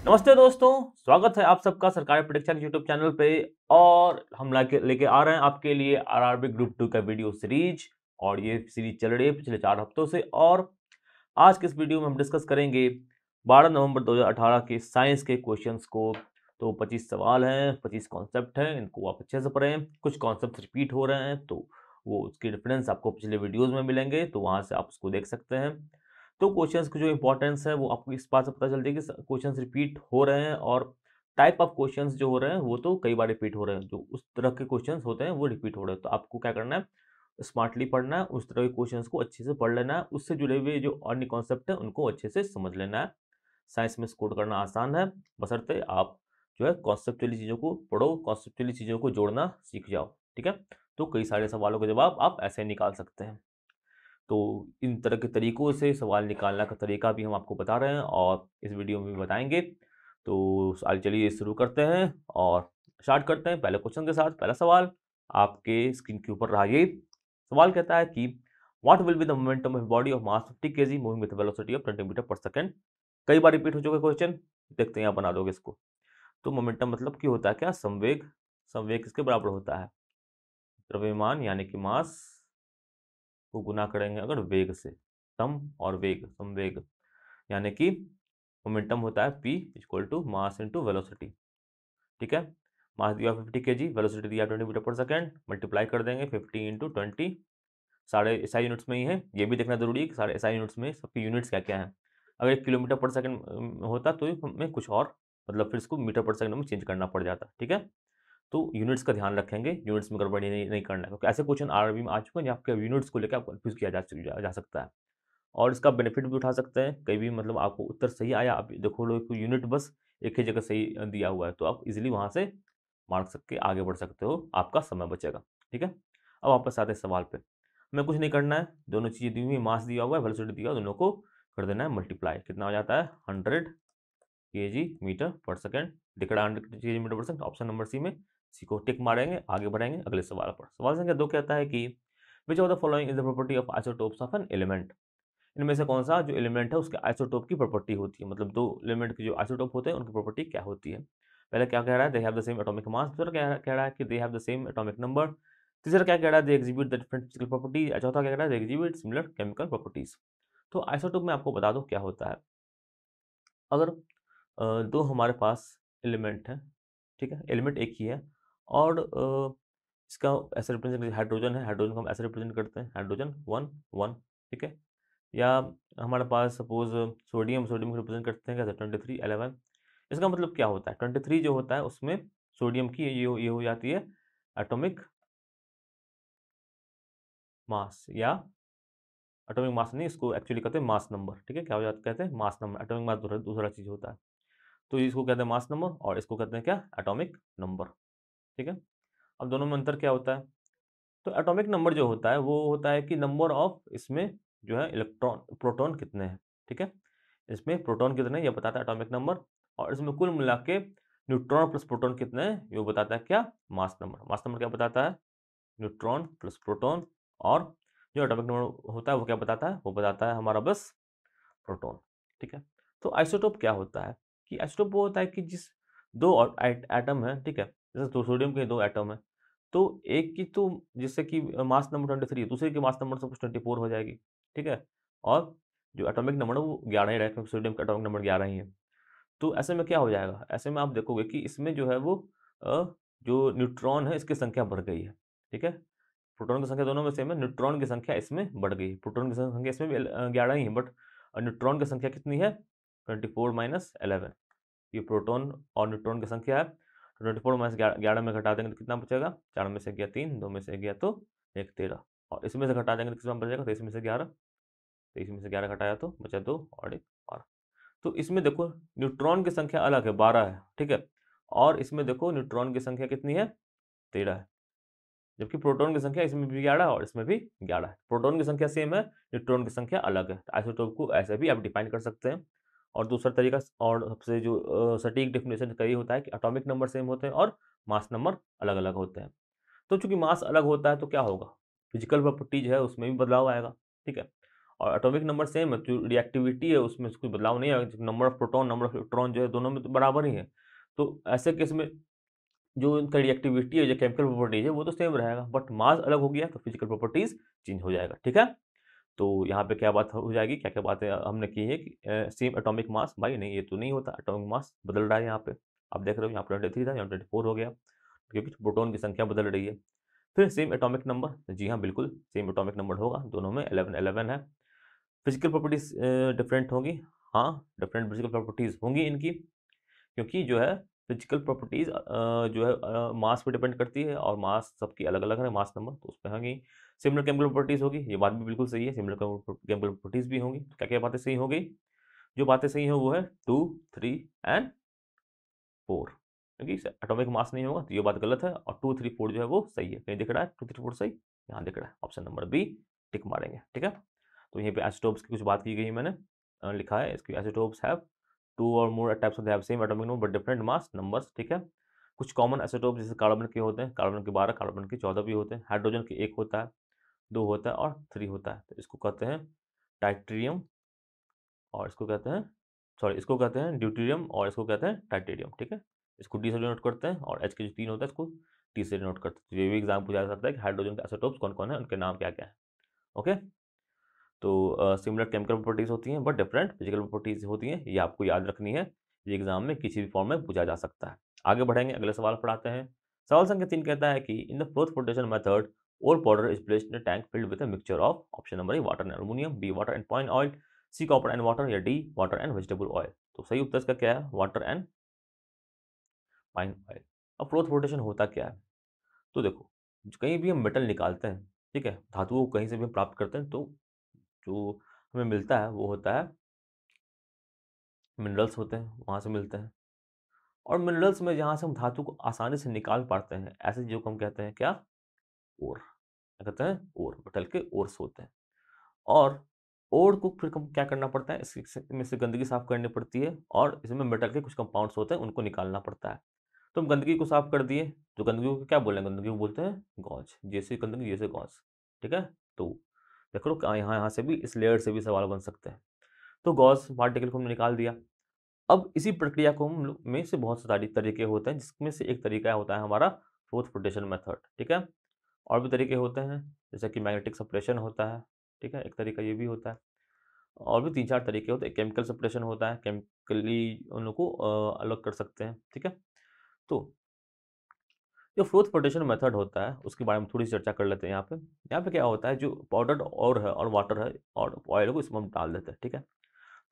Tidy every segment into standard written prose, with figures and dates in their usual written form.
नमस्ते दोस्तों, स्वागत है आप सबका सरकारी परीक्षा के यूट्यूब चैनल पे। और हम लेके आ रहे हैं आपके लिए आरआरबी ग्रुप 2 का वीडियो सीरीज। और ये सीरीज चल रही है पिछले 4 हफ्तों से। और आज के इस वीडियो में हम डिस्कस करेंगे 12 नवंबर 2018 के साइंस के क्वेश्चंस को। तो 25 सवाल हैं, 25 कॉन्सेप्ट हैं, इनको आप अच्छे से पढ़ें। कुछ कॉन्सेप्ट रिपीट हो रहे हैं तो वो उसके डिफरेंस आपको पिछले वीडियोज में मिलेंगे, तो वहां से आप उसको देख सकते हैं। तो क्वेश्चंस की जो इंपॉर्टेंस है वो आपको इस बात से पता चलती है कि क्वेश्चंस रिपीट हो रहे हैं, और टाइप ऑफ क्वेश्चंस जो हो रहे हैं वो तो कई बार रिपीट हो रहे हैं। जो उस तरह के क्वेश्चंस होते हैं वो रिपीट हो रहे हैं, तो आपको क्या करना है, स्मार्टली पढ़ना है, उस तरह के क्वेश्चंस को अच्छे से पढ़ लेना है, उससे जुड़े हुए जो अन्य कॉन्सेप्ट है उनको अच्छे से समझ लेना है। साइंस में स्कोर करना आसान है, बशर्ते आप जो है कॉन्सेप्चुअली चीज़ों को पढ़ो, कॉन्सेप्चुअली चीज़ों को जोड़ना सीख जाओ। ठीक है, तो कई सारे सवालों के जवाब आप ऐसे निकाल सकते हैं। तो इन तरह के तरीकों से सवाल निकालने का तरीका भी हम आपको बता रहे हैं और इस वीडियो में भी बताएंगे। तो चलिए शुरू करते हैं और स्टार्ट करते हैं पहले क्वेश्चन के साथ। पहला सवाल आपके स्क्रीन के ऊपर रहा। ये सवाल कहता है कि what will be the momentum of body of mass 50 kg moving with velocity of 20 metre पर सेकंड। कई बार रिपीट हो चुका क्वेश्चन, देखते हैं आप बना दोगे इसको। तो मोमेंटम मतलब कि होता है क्या, संवेग। संवेग किसके बराबर होता है, द्रव्यमान यानी कि मास को गुना करेंगे अगर वेग से। सम और वेग, संवेग यानी कि मोमेंटम होता है p equal to mass into velocity. ठीक है, मास दिया 50 केजी, वेलोसिटी दिया 20 मीटर पर सेकंड, मल्टीप्लाई कर देंगे 50 इंटू 20। सारे एसआई यूनिट्स में ही है, ये भी देखना जरूरी है कि सारे एसआई यूनिट्स में सबकी यूनिट्स क्या क्या है। अगर 1 किलोमीटर पर सेकंड होता तो हमें कुछ और, मतलब फिर इसको मीटर पर सेकंड में चेंज करना पड़ जाता। ठीक है, तो यूनिट्स का ध्यान रखेंगे, यूनिट्स में गड़बड़ी नहीं करना है, क्योंकि ऐसे क्वेश्चन आरआरबी में आ चुके हैं जहाँ आपके यूनिट्स को लेकर आपको कंफ्यूज किया जा सकता है। और इसका बेनिफिट भी उठा सकते हैं, कहीं भी मतलब आपको उत्तर सही आया, आप देखो लो कि यूनिट बस एक ही जगह सही दिया हुआ है, तो आप इजीली वहां से मार्क्स के आगे बढ़ सकते हो, आपका समय बचेगा। ठीक है, अब वापस आते हैं सवाल पे। हमें कुछ नहीं करना है, दोनों चीजें दी हुई, मास दिया हुआ है, वेलोसिटी दिया हुआ है, दोनों को कर देना है मल्टीप्लाई। कितना हो जाता है, 100 केजी मीटर पर सेकंड। दिख रहा है 100 केजी मीटर पर सेकंड, ऑप्शन नंबर सी में। सी को टिक मारेंगे, आगे बढ़ेंगे अगले सवाल पर। सवाल संख्या 2 कहता है कि which of the following is the property of isotopes of an element. इनमें से कौन सा जो एलिमेंट है उसके आइसोटोप की प्रॉपर्टी होती है, मतलब दो एलिमेंट के जो आइसोटोप होते हैं उनकी प्रॉपर्टी क्या होती है। पहले क्या कह रहा है, they have the same atomic mass. दूसरा क्या कह रहा है कि they have the same atomic number. तीसरा क्या कह रहा है, they exhibit the different physical properties. चौथा क्या कह रहा है, they exhibit similar chemical properties. तो आइसोटोप में आपको बता दो क्या होता है। अगर दो हमारे पास एलिमेंट है, ठीक है, एलिमेंट एक ही है, और इसका ऐसे रिप्रेजेंट, हाइड्रोजन है, हाइड्रोजन को हम ऐसे रिप्रेजेंट करते हैं, हाइड्रोजन 1 1। ठीक है, या हमारे पास सपोज सोडियम, सोडियम को रिप्रेजेंट करते हैं कैसे, 23 11। इसका मतलब क्या होता है, 23 जो होता है उसमें सोडियम की ये हो जाती है एटॉमिक मास, या एटॉमिक मास नहीं, इसको एक्चुअली कहते हैं मास नंबर। ठीक है, क्या हो जाता है, कहते हैं मास नंबर। एटॉमिक मास दूसरा दूसरा चीज होता है, तो इसको कहते हैं मास नंबर और इसको कहते हैं क्या, एटॉमिक नंबर। ठीक है, अब दोनों में अंतर क्या होता है। तो एटॉमिक नंबर जो होता है वो होता है कि नंबर ऑफ, इसमें जो है इलेक्ट्रॉन, प्रोटॉन कितने हैं। ठीक है, इसमें प्रोटॉन कितने हैं ये बताता है एटॉमिक नंबर, और इसमें कुल मिला के न्यूट्रॉन प्लस प्रोटॉन कितने हैं ये बताता है क्या, मास नंबर। मास नंबर क्या बताता है, न्यूट्रॉन प्लस प्रोटॉन। और जो एटॉमिक नंबर होता है वो क्या बताता है, वो बताता है हमारा बस प्रोटॉन। ठीक है, तो आइसोटोप क्या होता है, कि आइसोटोप वो होता है कि जिस दो एटम है, ठीक है, जैसे तो सोडियम के दो एटम है, तो एक की तो जिससे कि मास नंबर 23 है, दूसरे की मास नंबर सपोज 24 हो जाएगी। ठीक है, और जो एटॉमिक नंबर है वो 11 ही रहेगा, क्योंकि सोडियम का एटॉमिक नंबर 11 ही है। तो ऐसे में क्या हो जाएगा, ऐसे में आप देखोगे कि इसमें जो है वो जो न्यूट्रॉन है इसकी संख्या बढ़ गई है। ठीक है, प्रोटॉन की संख्या दोनों में सेम है, न्यूट्रॉन की संख्या इसमें बढ़ गई है। प्रोटॉन की संख्या इसमें भी 11 ही है, बट न्यूट्रॉन की संख्या कितनी है, 24 माइनस 11। ये प्रोटॉन और न्यूट्रॉन की संख्या है, तो 24 माइनस 11 में घटा देंगे तो कितना बचेगा, 4 में से गया 3, 2 में से गया तो 1 13, और इसमें से घटा देंगे तो कितना बचेगा, 23 में से 11, 23 में से 11 घटाया तो बचा 2 और 1 12। तो इसमें देखो न्यूट्रॉन की संख्या अलग है, 12 है। ठीक है, और इसमें देखो न्यूट्रॉन की संख्या कितनी है, 13 है, जबकि प्रोटॉन की संख्या इसमें भी 11 और इसमें भी 11 है। प्रोटॉन की संख्या सेम है, न्यूट्रॉन की संख्या अलग है। आइसोटोप को ऐसे भी आप डिफाइन कर सकते हैं। और दूसरा तरीका और सबसे जो सटीक डेफिनेशन का ये होता है कि एटॉमिक नंबर सेम होते हैं और मास नंबर अलग अलग होते हैं। तो चूंकि मास अलग होता है तो क्या होगा, फिजिकल प्रॉपर्टीज है उसमें भी बदलाव आएगा। ठीक है, और एटॉमिक नंबर सेम है, जो रिएक्टिविटी है उसमें कोई बदलाव नहीं आएगा, number of proton number of electron जो है दोनों में तो बराबर ही है। तो ऐसे केस में जो उनका रिएक्टिविटी है, जो केमिकल प्रॉपर्टीज है वो तो सेम रहेगा, बट मास अलग हो गया तो फिजिकल प्रॉपर्टीज चेंज हो जाएगा। ठीक है, तो यहाँ पे क्या बात हो जाएगी, क्या क्या बातें हमने की है कि सेम एटॉमिक मास, भाई नहीं ये तो नहीं होता, एटॉमिक मास बदल रहा है यहाँ पे, आप देख रहे हो यहाँ पे 23 था, यहाँ 24 हो गया, क्योंकि प्रोटॉन की संख्या बदल रही है। फिर सेम एटॉमिक नंबर, जी हाँ बिल्कुल सेम एटॉमिक नंबर होगा, दोनों में 11 11 है। फिजिकल प्रॉपर्टीज डिफरेंट होंगी, हाँ डिफरेंट फिजिकल प्रॉपर्टीज होंगी इनकी, क्योंकि जो है फिजिकल प्रॉपर्टीज जो है मास पे डिपेंड करती है, और मास सबकी अलग अलग है, मास नंबर तो उस पर होंगी। सिमिलर केमिकल प्रॉपर्टीज होगी, ये बात भी बिल्कुल सही है, सिमिलर केमिकल प्रॉपर्टीज भी होंगी। तो क्या क्या बातें सही हो गई, जो बातें सही हैं वो है 2 3 एंड 4, क्योंकि एटॉमिक मास नहीं होगा तो ये बात गलत है, और 2 3 4 जो है वो सही है। कहीं दिख रहा है 2 3 4 सही, यहाँ दिख रहा है, ऑप्शन नंबर बी टिक मारेंगे। ठीक है, तो यहीं पे आइसोटोप्स की कुछ बात की गई है, मैंने लिखा है इसकी, आइसोटोप्स हैव 2 और more types of, they have same atomic number but different mass numbers. ठीक है, कुछ कॉमन आइसोटोप जैसे कार्बन के होते हैं, कार्बन के 12, कार्बन के 14 भी होते हैं, हाइड्रोजन के 1 होता है, 2 होता है और 3 होता है, तो इसको कहते हैं टाइट्रियम, और इसको कहते हैं, सॉरी इसको कहते हैं ड्यूटेरियम, और इसको कहते हैं टाइटेरियम। ठीक है, इसको डी से डिनोट करते हैं, और एच के जो 3 होता है इसको टी से डिनोट करते हैं। तो ये भी एग्जाम पूछा जा सकता है कि हाइड्रोजन के आइसोटोप्स कौन कौन है, उनके नाम क्या क्या है। ओके, तो सिमिलर केमिकल प्रॉपर्टीज होती हैं बट डिफरेंट फिजिकल प्रॉपर्टीज होती हैं, ये आपको याद रखनी है, ये एग्जाम में किसी भी फॉर्म में पूछा जा सकता है। आगे बढ़ेंगे, अगले सवाल पढ़ाते हैं। सवाल संख्या 3 कहता है कि in the froth flotation method ore powder is placed in a tank filled with a mixture of, option number A water and aluminium, B water and pine oil, C copper and water, या D water and vegetable oil. तो सही उत्तर इसका क्या है, water and pine oil. अब froth flotation होता क्या है, तो देखो कहीं भी हम मेटल निकालते हैं, ठीक है, धातुओं को कहीं से भी हम प्राप्त करते हैं, तो जो हमें मिलता है वो होता है मिनरल्स होते हैं, वहाँ से मिलते हैं। और मिनरल्स में जहाँ से हम धातु को आसानी से निकाल पाते हैं, ऐसे चीज़ों को हम कहते हैं क्या, ओर। क्या कहते हैं, ओर, मेटल के ओर्स होते हैं। और ओर को फिर क्या करना पड़ता है, इसमें से गंदगी साफ करनी पड़ती है, और इसमें मेटल के कुछ कंपाउंड्स होते हैं, उनको निकालना पड़ता है। तो हम गंदगी को साफ कर दिए, तो गंदगी को क्या बोलेंगे, गंदगी को बोलते हैं गॉज, जैसे गंदगी जैसे गॉज। ठीक है, तो देख लो यहाँ यहाँ से भी इस लेयर से भी सवाल बन सकते हैं। तो गॉस पार्टिकल को हमने निकाल दिया। अब इसी प्रक्रिया को हम लोग में से बहुत सारे तरीके होते हैं, जिसमें से एक तरीका होता है हमारा फोर्थ फ्लोटेशन मेथड। ठीक है, और भी तरीके होते हैं, जैसे कि मैग्नेटिक सप्रेशन होता है। ठीक है, एक तरीका ये भी होता है, और भी 3 4 तरीके होते हैं, केमिकल सप्रेशन होता है, केमिकली उन लोग को अलग कर सकते हैं। ठीक है, तो जो फोर्थ फ्लोटेशन मेथड होता है उसके बारे में थोड़ी सी चर्चा कर लेते हैं। यहाँ पे क्या होता है, जो पाउडर्ड और है और वाटर है और ऑयल को इसमें हम डाल देते हैं। ठीक है,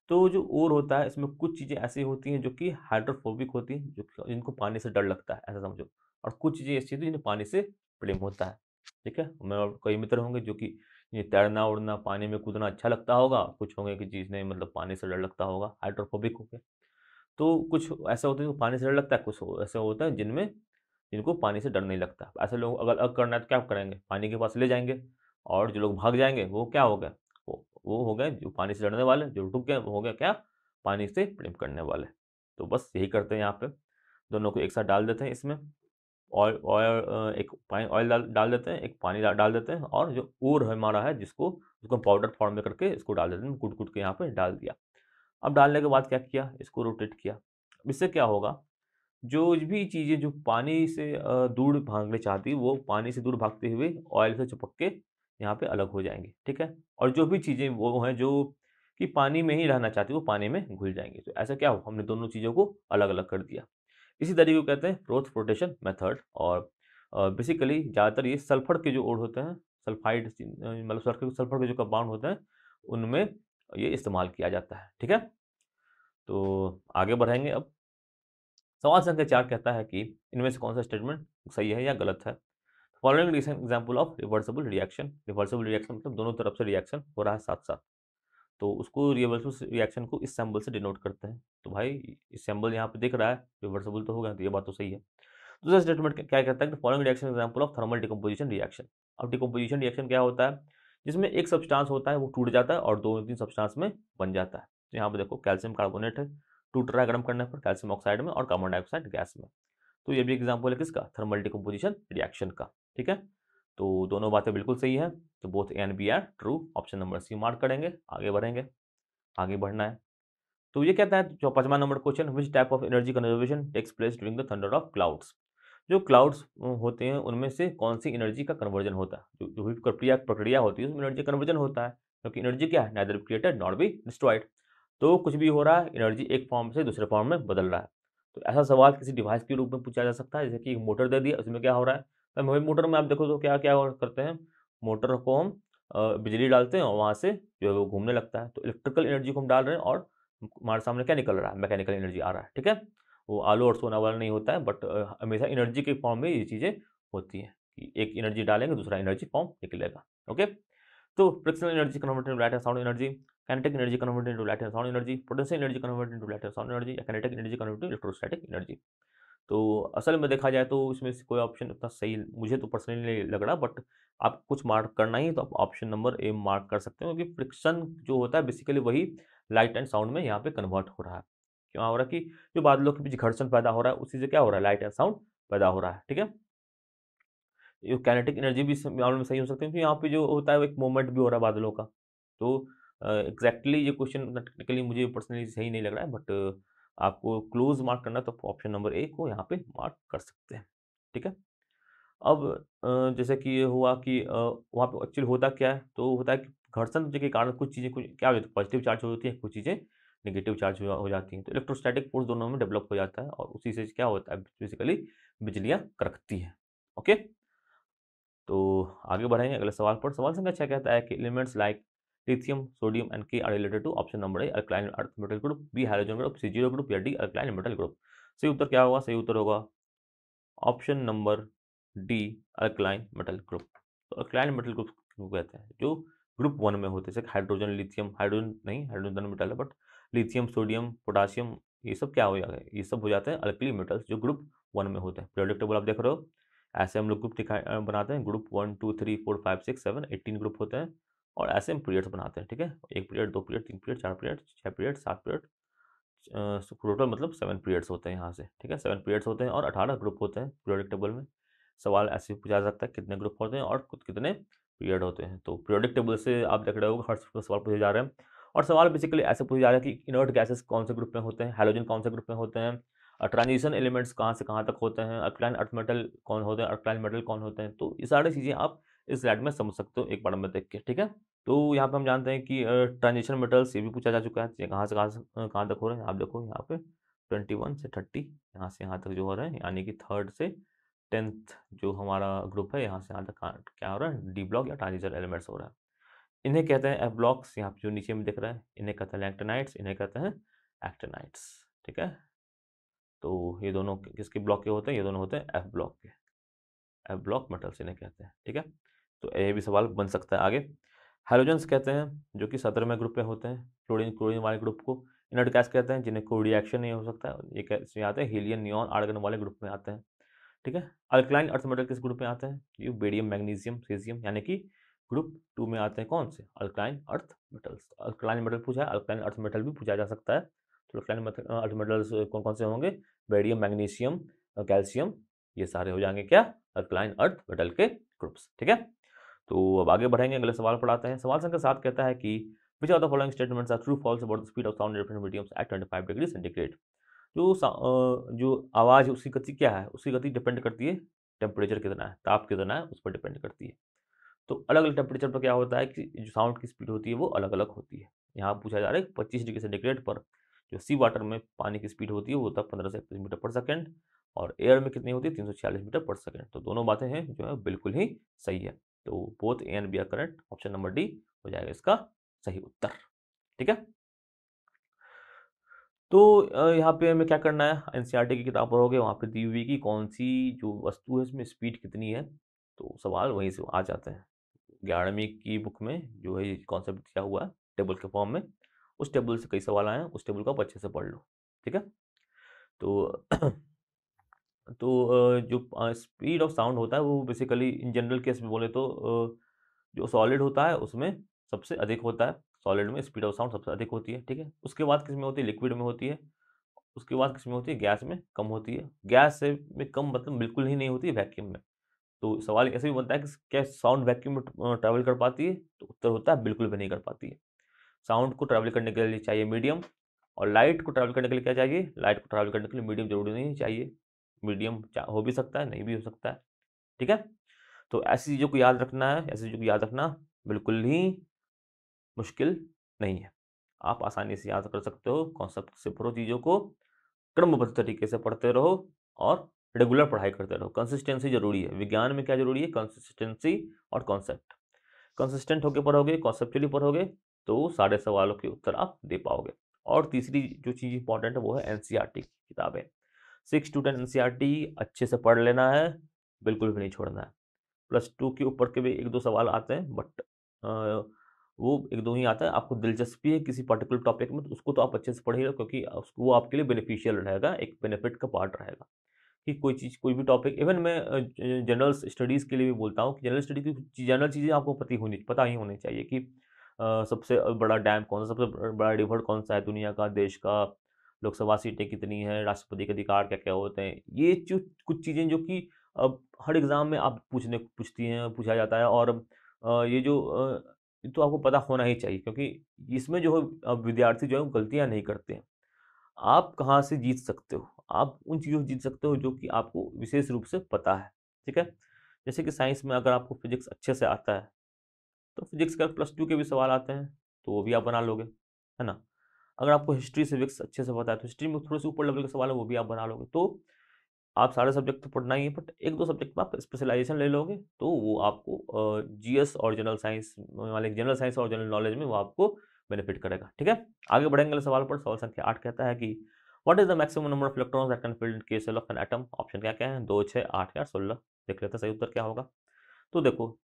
तो जो ओर होता है इसमें कुछ चीज़ें ऐसी होती हैं जो कि हाइड्रोफोबिक होती हैं, जिनको पानी से डर लगता है, ऐसा समझो। और कुछ चीज़ें ऐसी होती हैं जिन्हें पानी से प्रेम होता है। ठीक है, मैं और कई मित्र होंगे जो कि ये तैरना उड़ना पानी में कूदना अच्छा लगता होगा, कुछ होंगे कि चीज़ नहीं, मतलब पानी से डर लगता होगा, हाइड्रोफोबिक हो गए। तो कुछ ऐसा होता है जो पानी से डर लगता है, कुछ ऐसा होता है जिनको पानी से डर नहीं लगता। ऐसे लोग अगर करना है तो क्या करेंगे, पानी के पास ले जाएंगे, और जो लोग भाग जाएंगे वो क्या हो गए, वो हो गए जो पानी से डरने वाले, जो रुक गए वो हो गया क्या, पानी से प्रेम करने वाले। तो बस यही करते हैं यहाँ पे, दोनों को एक साथ डाल देते हैं इसमें, ऑयल ऑयल एक पानी ऑयल डाल देते हैं, एक पानी डाल देते हैं, और जो ऊर हमारा है जिसको पाउडर फॉर्म में करके इसको डाल देते हैं, कूट कूट के यहाँ पे डाल दिया। अब डालने के बाद क्या किया, इसको रोटेट किया। इससे क्या होगा, जो भी चीज़ें जो पानी से दूर भागना चाहती है, वो पानी से दूर भागते हुए ऑयल से चिपक के यहाँ पे अलग हो जाएँगी। ठीक है? और जो भी चीज़ें वो हैं जो कि पानी में ही रहना चाहती है, वो पानी में घुल जाएँगी। तो ऐसा क्या हुआ, हमने दोनों चीज़ों को अलग-अलग कर दिया। इसी तरीके को कहते हैं क्रॉस फ्लोटेशन मेथड। और बेसिकली ज़्यादातर ये सल्फर के जो ओर होते हैं, सल्फाइड मतलब सल्फर के जो कंपाउंड होते हैं, उनमें ये इस्तेमाल किया जाता है। ठीक है? तो आगे बढ़ेंगे अब। सवाल संख्या 4 कहता है कि इनमें से कौन सा स्टेटमेंट सही है या गलत है। Following example of reversible reaction. Reversible reaction मतलब दोनों तरफ से रिएक्शन हो रहा है साथ साथ, तो उसको रिवर्सिबल रिएक्शन को इस सिंबल से डिनोट करते हैं। तो भाई इस सिंबल यहाँ पे दिख रहा है, रिवर्सिबल तो हो गया, तो ये बात तो सही है। दूसरा स्टेटमेंट क्या कहता है कि following reaction example of thermal decomposition reaction. अब डिकम्पोजिशन रिएक्शन क्या होता है, जिसमें एक सब्सटेंस होता है वो टूट जाता है और 2-3 सब्सटेंस में बन जाता है। तो यहाँ पे देखो कैल्शियम कार्बोनेट है, टूट रहा है गर्म करने पर कैल्शियम ऑक्साइड में और कार्बन डाइऑक्साइड गैस में। तो ये भी एग्जाम्पल है किसका, थर्मल डिकम्पोजिशन रिएक्शन का। ठीक है, तो दोनों बातें बिल्कुल सही है, तो both A and B are true, option number C mark करेंगे। आगे बढ़ेंगे, आगे बढ़ना है। तो ये कहता है जो 5वां number question, which type of energy conservation takes place during the thunder of clouds. जो क्लाउड्स होते हैं उनमें से कौन सी एनर्जी का कन्वर्जन होता है, जो भी प्रक्रिया प्रक्रिया होती है उसमें एनर्जी कन्वर्जन होता है, क्योंकि एनर्जी क्या है, neither created not be destroyed. तो कुछ भी हो रहा है, एनर्जी एक फॉर्म से दूसरे फॉर्म में बदल रहा है। तो ऐसा सवाल किसी डिवाइस के रूप में पूछा जा सकता है, जैसे कि एक मोटर दे दिया, उसमें क्या हो रहा है। तो मोटर में आप देखो तो क्या क्या करते हैं, मोटर को हम बिजली डालते हैं और वहाँ से जो है वो घूमने लगता है। तो इलेक्ट्रिकल एनर्जी को हम डाल रहे हैं और हमारे सामने क्या निकल रहा है, मैकेनिकल एनर्जी आ रहा है, ठीक है। वो आलू और सोना वाला नहीं होता है, बट हमेशा एनर्जी के फॉर्म में ये चीज़ें होती हैं कि एक एनर्जी डालेंगे दूसरा एनर्जी फॉर्म निकलेगा। ओके, तो frictional energy converted into light and sound energy, kinetic energy converted into light and sound energy, potential energy converted into light and sound energy, या kinetic energy converted into electrostatic energy. तो असल में देखा जाए तो इसमें से कोई ऑप्शन उतना सही मुझे तो पर्सनली नहीं लग रहा, बट आप कुछ मार्क करना ही तो आप ऑप्शन नंबर ए मार्क कर सकते हो, क्योंकि फ्रिक्शन जो होता है बेसिकली वही लाइट एंड साउंड में यहाँ पे कन्वर्ट हो रहा है। क्या हो रहा है कि जो बादलों के बीच घर्षण पैदा हो रहा है उसी से क्या हो रहा है, लाइट एंड साउंड पैदा हो रहा है, ठीक है। ये काइनेटिक एनर्जी भी मामले में सही हो सकती है, क्योंकि यहाँ पे जो होता है वो एक मूवमेंट भी हो रहा है बादलों का। तो एग्जैक्टली ये क्वेश्चन टेक्निकली मुझे पर्सनली सही नहीं लग रहा है, बट आपको क्लोज मार्क करना है तो ऑप्शन नंबर ए को यहाँ पे मार्क कर सकते हैं, ठीक है। अब जैसे कि ये हुआ कि वहाँ पे एक्चुअली होता क्या है, तो होता है कि घर्षण के कारण कुछ चीज़ें कुछ क्या हो जाती है, पॉजिटिव चार्ज हो जाती है, कुछ चीज़ें नेगेटिव चार्ज हो जाती हैं। तो इलेक्ट्रोस्टैटिक फोर्स दोनों में डेवलप हो जाता है और उसी से क्या होता है, बेसिकली बिजलियाँ कड़कती हैं। ओके, तो आगे बढ़ेंगे अगले सवाल पर। सवाल संख्या 6 कहता है कि elements like lithium, sodium and K are related to option number A alkaline earth metal group, B hydrogen group, C zero group, या डी अल्कलाइन मेटल ग्रुप। सही उत्तर क्या होगा, सही उत्तर होगा option number D alkaline metal group. तो alkaline metal group क्यों कहते हैं, जो ग्रुप 1 में होते हैं, जैसे हाइड्रोजन, लिथियम, हाइड्रोजन नहीं, हाइड्रोजन दोनों मेटल है, बट लिथियम, सोडियम, पोटासियम, ये सब क्या हो जाएगा, ये सब हो जाते हैं अल्कली मेटल्स जो ग्रुप 1 में होते हैं। पीरियोडिक टेबल आप देख रहे हो, ऐसे हम लोग ग्रुप बनाते हैं, ग्रुप 1 2 3 4 5 6 7 18 ग्रुप होते हैं, और ऐसे हम पीरियड्स बनाते हैं, ठीक है। 1 period, 2 period, 3 period, 4 period, 6 period, 7 period, total मतलब 7 पीरियड्स होते हैं यहाँ से, ठीक है। 7 पीरियड्स होते हैं और 18 ग्रुप होते हैं पीरियोडिक टेबल में। सवाल ऐसे भी पूछा जा सकता है कितने ग्रुप होते हैं और कितने पीरियड होते हैं। तो पीरियोडिक टेबल से आप देख रहे हो हर सवाल पूछे जा रहे हैं, और सवाल बेसिकली ऐसे पूछे जा रहे हैं कि इनर्ट गैसेस कौन से ग्रुप में होते हैं, हाइड्रोजन कौन से ग्रुप में होते हैं, ट्रांजिशन एलिमेंट्स कहाँ से कहाँ तक होते हैं, अल्कलाइन अर्थ मेटल कौन होते हैं, अल्कलाइन मेटल कौन होते हैं। तो ये सारी चीज़ें आप इस स्लाइड में समझ सकते हो एक बार में देख के, ठीक है। तो यहाँ पे हम जानते हैं कि ट्रांजिशन मेटल्स ये भी पूछा जा चुका है, ये कहाँ से तक हो रहे हैं। आप देखो यहाँ पे 21 से 30 यहाँ से यहाँ तक जो हो रहा है, यानी कि 3rd से 10th जो हमारा ग्रुप है यहाँ से यहाँ तक क्या हो रहा है, डी ब्लॉक या ट्रांजिशन एलिमेंट्स हो रहा है। इन्हें कहते हैं एफ ब्लॉक्स, यहाँ पे जो नीचे में दिख रहा है इन्हें कहते हैं लैक्टेनाइट्स, इन्हें कहते हैं एक्टेनाइट्स, ठीक है। तो ये दोनों किसके ब्लॉक के होते हैं, ये दोनों होते हैं एफ ब्लॉक के, एफ ब्लॉक मेटल्स इन्हें कहते हैं, ठीक है। तो ये भी सवाल बन सकता है आगे। हैलोजेंस कहते हैं जो कि 17वें ग्रुप में होते हैं, क्लोरीन क्लोरीन वाले ग्रुप को। इनर्ट गैस कहते हैं जिन्हें कोई रिएक्शन नहीं हो सकता है, ये इसमें आते हैं हीलियम, नियॉन, आर्गन वाले ग्रुप में आते हैं, ठीक है। अल्कलाइन अर्थ मेटल किस ग्रुप में आते हैं, ये बेरियम, मैग्नीशियम, सीजियम, यानी कि ग्रुप 2 में आते हैं कौन से, alkaline earth metals. Alkaline metal पूछा है, अल्कलाइन अर्थ मेटल भी पूछा जा सकता है। तो अल्कलाइन अर्थ मेटल्स कौन कौन से होंगे, बेरियम, मैग्नीशियम, कैल्शियम, ये सारे हो जाएंगे क्या, अल्कलाइन अर्थ मेटल के ग्रुप्स, ठीक है। तो अब आगे बढ़ेंगे, अगले सवाल पर आते हैं। सवाल संख्या 7 कहता है कि which of the following statements are true false about the speed of sound in different mediums at 25 degree centigrade. जो आवाज़ उसकी गति क्या है, उसकी गति डिपेंड करती है टेम्परेचर कितना है, ताप कितना है, उस पर डिपेंड करती है। तो अलग अलग टेम्परेचर पर क्या होता है कि जो साउंड की स्पीड होती है वो अलग अलग होती है। यहाँ पूछा जा रहा है 25 डिग्री सेंटीग्रेड पर जो सी वाटर में पानी की स्पीड होती है वो होता है 15 से 31 मीटर पर सेकेंड, और एयर में कितनी होती है 346 मीटर पर सेकेंड। तो दोनों बातें हैं जो है बिल्कुल ही सही है। तो both A and B are correct, option number D हो जाएगा इसका सही उत्तर, ठीक है। तो यहाँ पे हमें क्या करना है, एनसीईआरटी की किताब पढ़ोगे वहाँ पे दी हुई कि कौन सी जो वस्तु है इसमें स्पीड कितनी है, तो सवाल वहीं से आ जाते हैं। 11वीं की बुक में जो है कॉन्सेप्ट दिया हुआ है टेबल के फॉर्म में, उस टेबल से कई सवाल आए हैं, उस टेबल को आप अच्छे से पढ़ लो, ठीक है। तो जो स्पीड ऑफ साउंड होता है वो बेसिकली इन जनरल केस में बोले तो जो सॉलिड होता है उसमें सबसे अधिक होता है, सॉलिड में स्पीड ऑफ साउंड सबसे अधिक होती है, ठीक है। उसके बाद किस में होती है, लिक्विड में होती है। उसके बाद किस में होती है, गैस में कम होती है। गैस से में कम मतलब बिल्कुल ही नहीं होती है वैक्यूम में। तो सवाल ऐसे भी बनता है कि क्या साउंड वैक्यूम में ट्रैवल कर पाती है? तो उत्तर होता है बिल्कुल भी नहीं कर पाती है। साउंड को ट्रैवल करने के लिए चाहिए मीडियम, और लाइट को ट्रैवल करने के लिए क्या चाहिए? लाइट को ट्रैवल करने के लिए मीडियम जरूरी नहीं चाहिए, मीडियम हो भी सकता है, नहीं भी हो सकता है। ठीक है? तो ऐसी चीज़ों को याद रखना है, ऐसी चीज़ों को याद रखना बिल्कुल ही मुश्किल नहीं है। आप आसानी से याद कर सकते हो, कॉन्सेप्ट से पढ़ो चीज़ों को, क्रमबद्ध तरीके से पढ़ते रहो और रेगुलर पढ़ाई करते रहो। कंसिस्टेंसी ज़रूरी है। विज्ञान में क्या ज़रूरी है? कंसिस्टेंसी और कॉन्सेप्ट। कंसिस्टेंट होके पढ़ोगे, कॉन्सेप्चुअली पढ़ोगे, तो सारे सवालों के उत्तर आप दे पाओगे। और तीसरी जो चीज़ इंपॉर्टेंट है वो है एनसीईआरटी की किताबें। 6 टू 10 एनसीईआरटी अच्छे से पढ़ लेना है, बिल्कुल भी नहीं छोड़ना है। +2 के ऊपर के भी 1-2 सवाल आते हैं, बट वो 1-2 ही आता है। आपको दिलचस्पी है किसी पर्टिकुलर टॉपिक में तो उसको तो आप अच्छे से पढ़िएगा, क्योंकि वो आपके लिए बेनिफिशियल रहेगा, एक बेनिफिट का पार्ट रहेगा। कि कोई चीज़, कोई भी टॉपिक, इवन मैं जनरल स्टडीज़ के लिए भी बोलता हूँ कि जनरल स्टडी की जनरल चीज़ें आपको पता ही होनी चाहिए कि सबसे बड़ा डैम कौन सा, सबसे बड़ा रिवर कौन सा है दुनिया का, देश का, लोकसभा सीटें कितनी हैं, राष्ट्रपति के अधिकार क्या क्या होते हैं। ये जो कुछ चीज़ें जो कि हर एग्ज़ाम में आप पूछती हैं, पूछा जाता है, और ये जो ये तो आपको पता होना ही चाहिए, क्योंकि इसमें जो है विद्यार्थी जो है वो गलतियाँ नहीं करते हैं। आप कहाँ से जीत सकते हो? आप उन चीज़ों से जीत सकते हो जो कि आपको विशेष रूप से पता है, ठीक है? जैसे कि साइंस में अगर आपको फिज़िक्स अच्छे से आता है, तो फिज़िक्स का +2 के भी सवाल आते हैं, तो वो भी आप बना लोगे, है ना? अगर आपको हिस्ट्री, सिविक्स अच्छे से पता है, तो हिस्ट्री में थोड़े से ऊपर लेवल के सवाल है, वो भी आप बना लोगे। तो आप सारे सब्जेक्ट तो पढ़ना ही है, बट 1-2 सब्जेक्ट में आप स्पेशलाइज़ेशन ले लोगे, तो वो आपको जीएस और जनरल साइंस, जनरल साइंस और जनरल नॉलेज में वो आपको बेनिफिट करेगा, ठीक है? आगे बढ़ेंगे अगले सवाल पर। सवाल संख्या 8 कहता है कि what is the maximum number of electrons that can fit in K shell of an atom? Option क्या-क्या हैं? 2, 6, 8 या 16। देख लेते हैं सही उत्तर क्या होगा। तो देखो,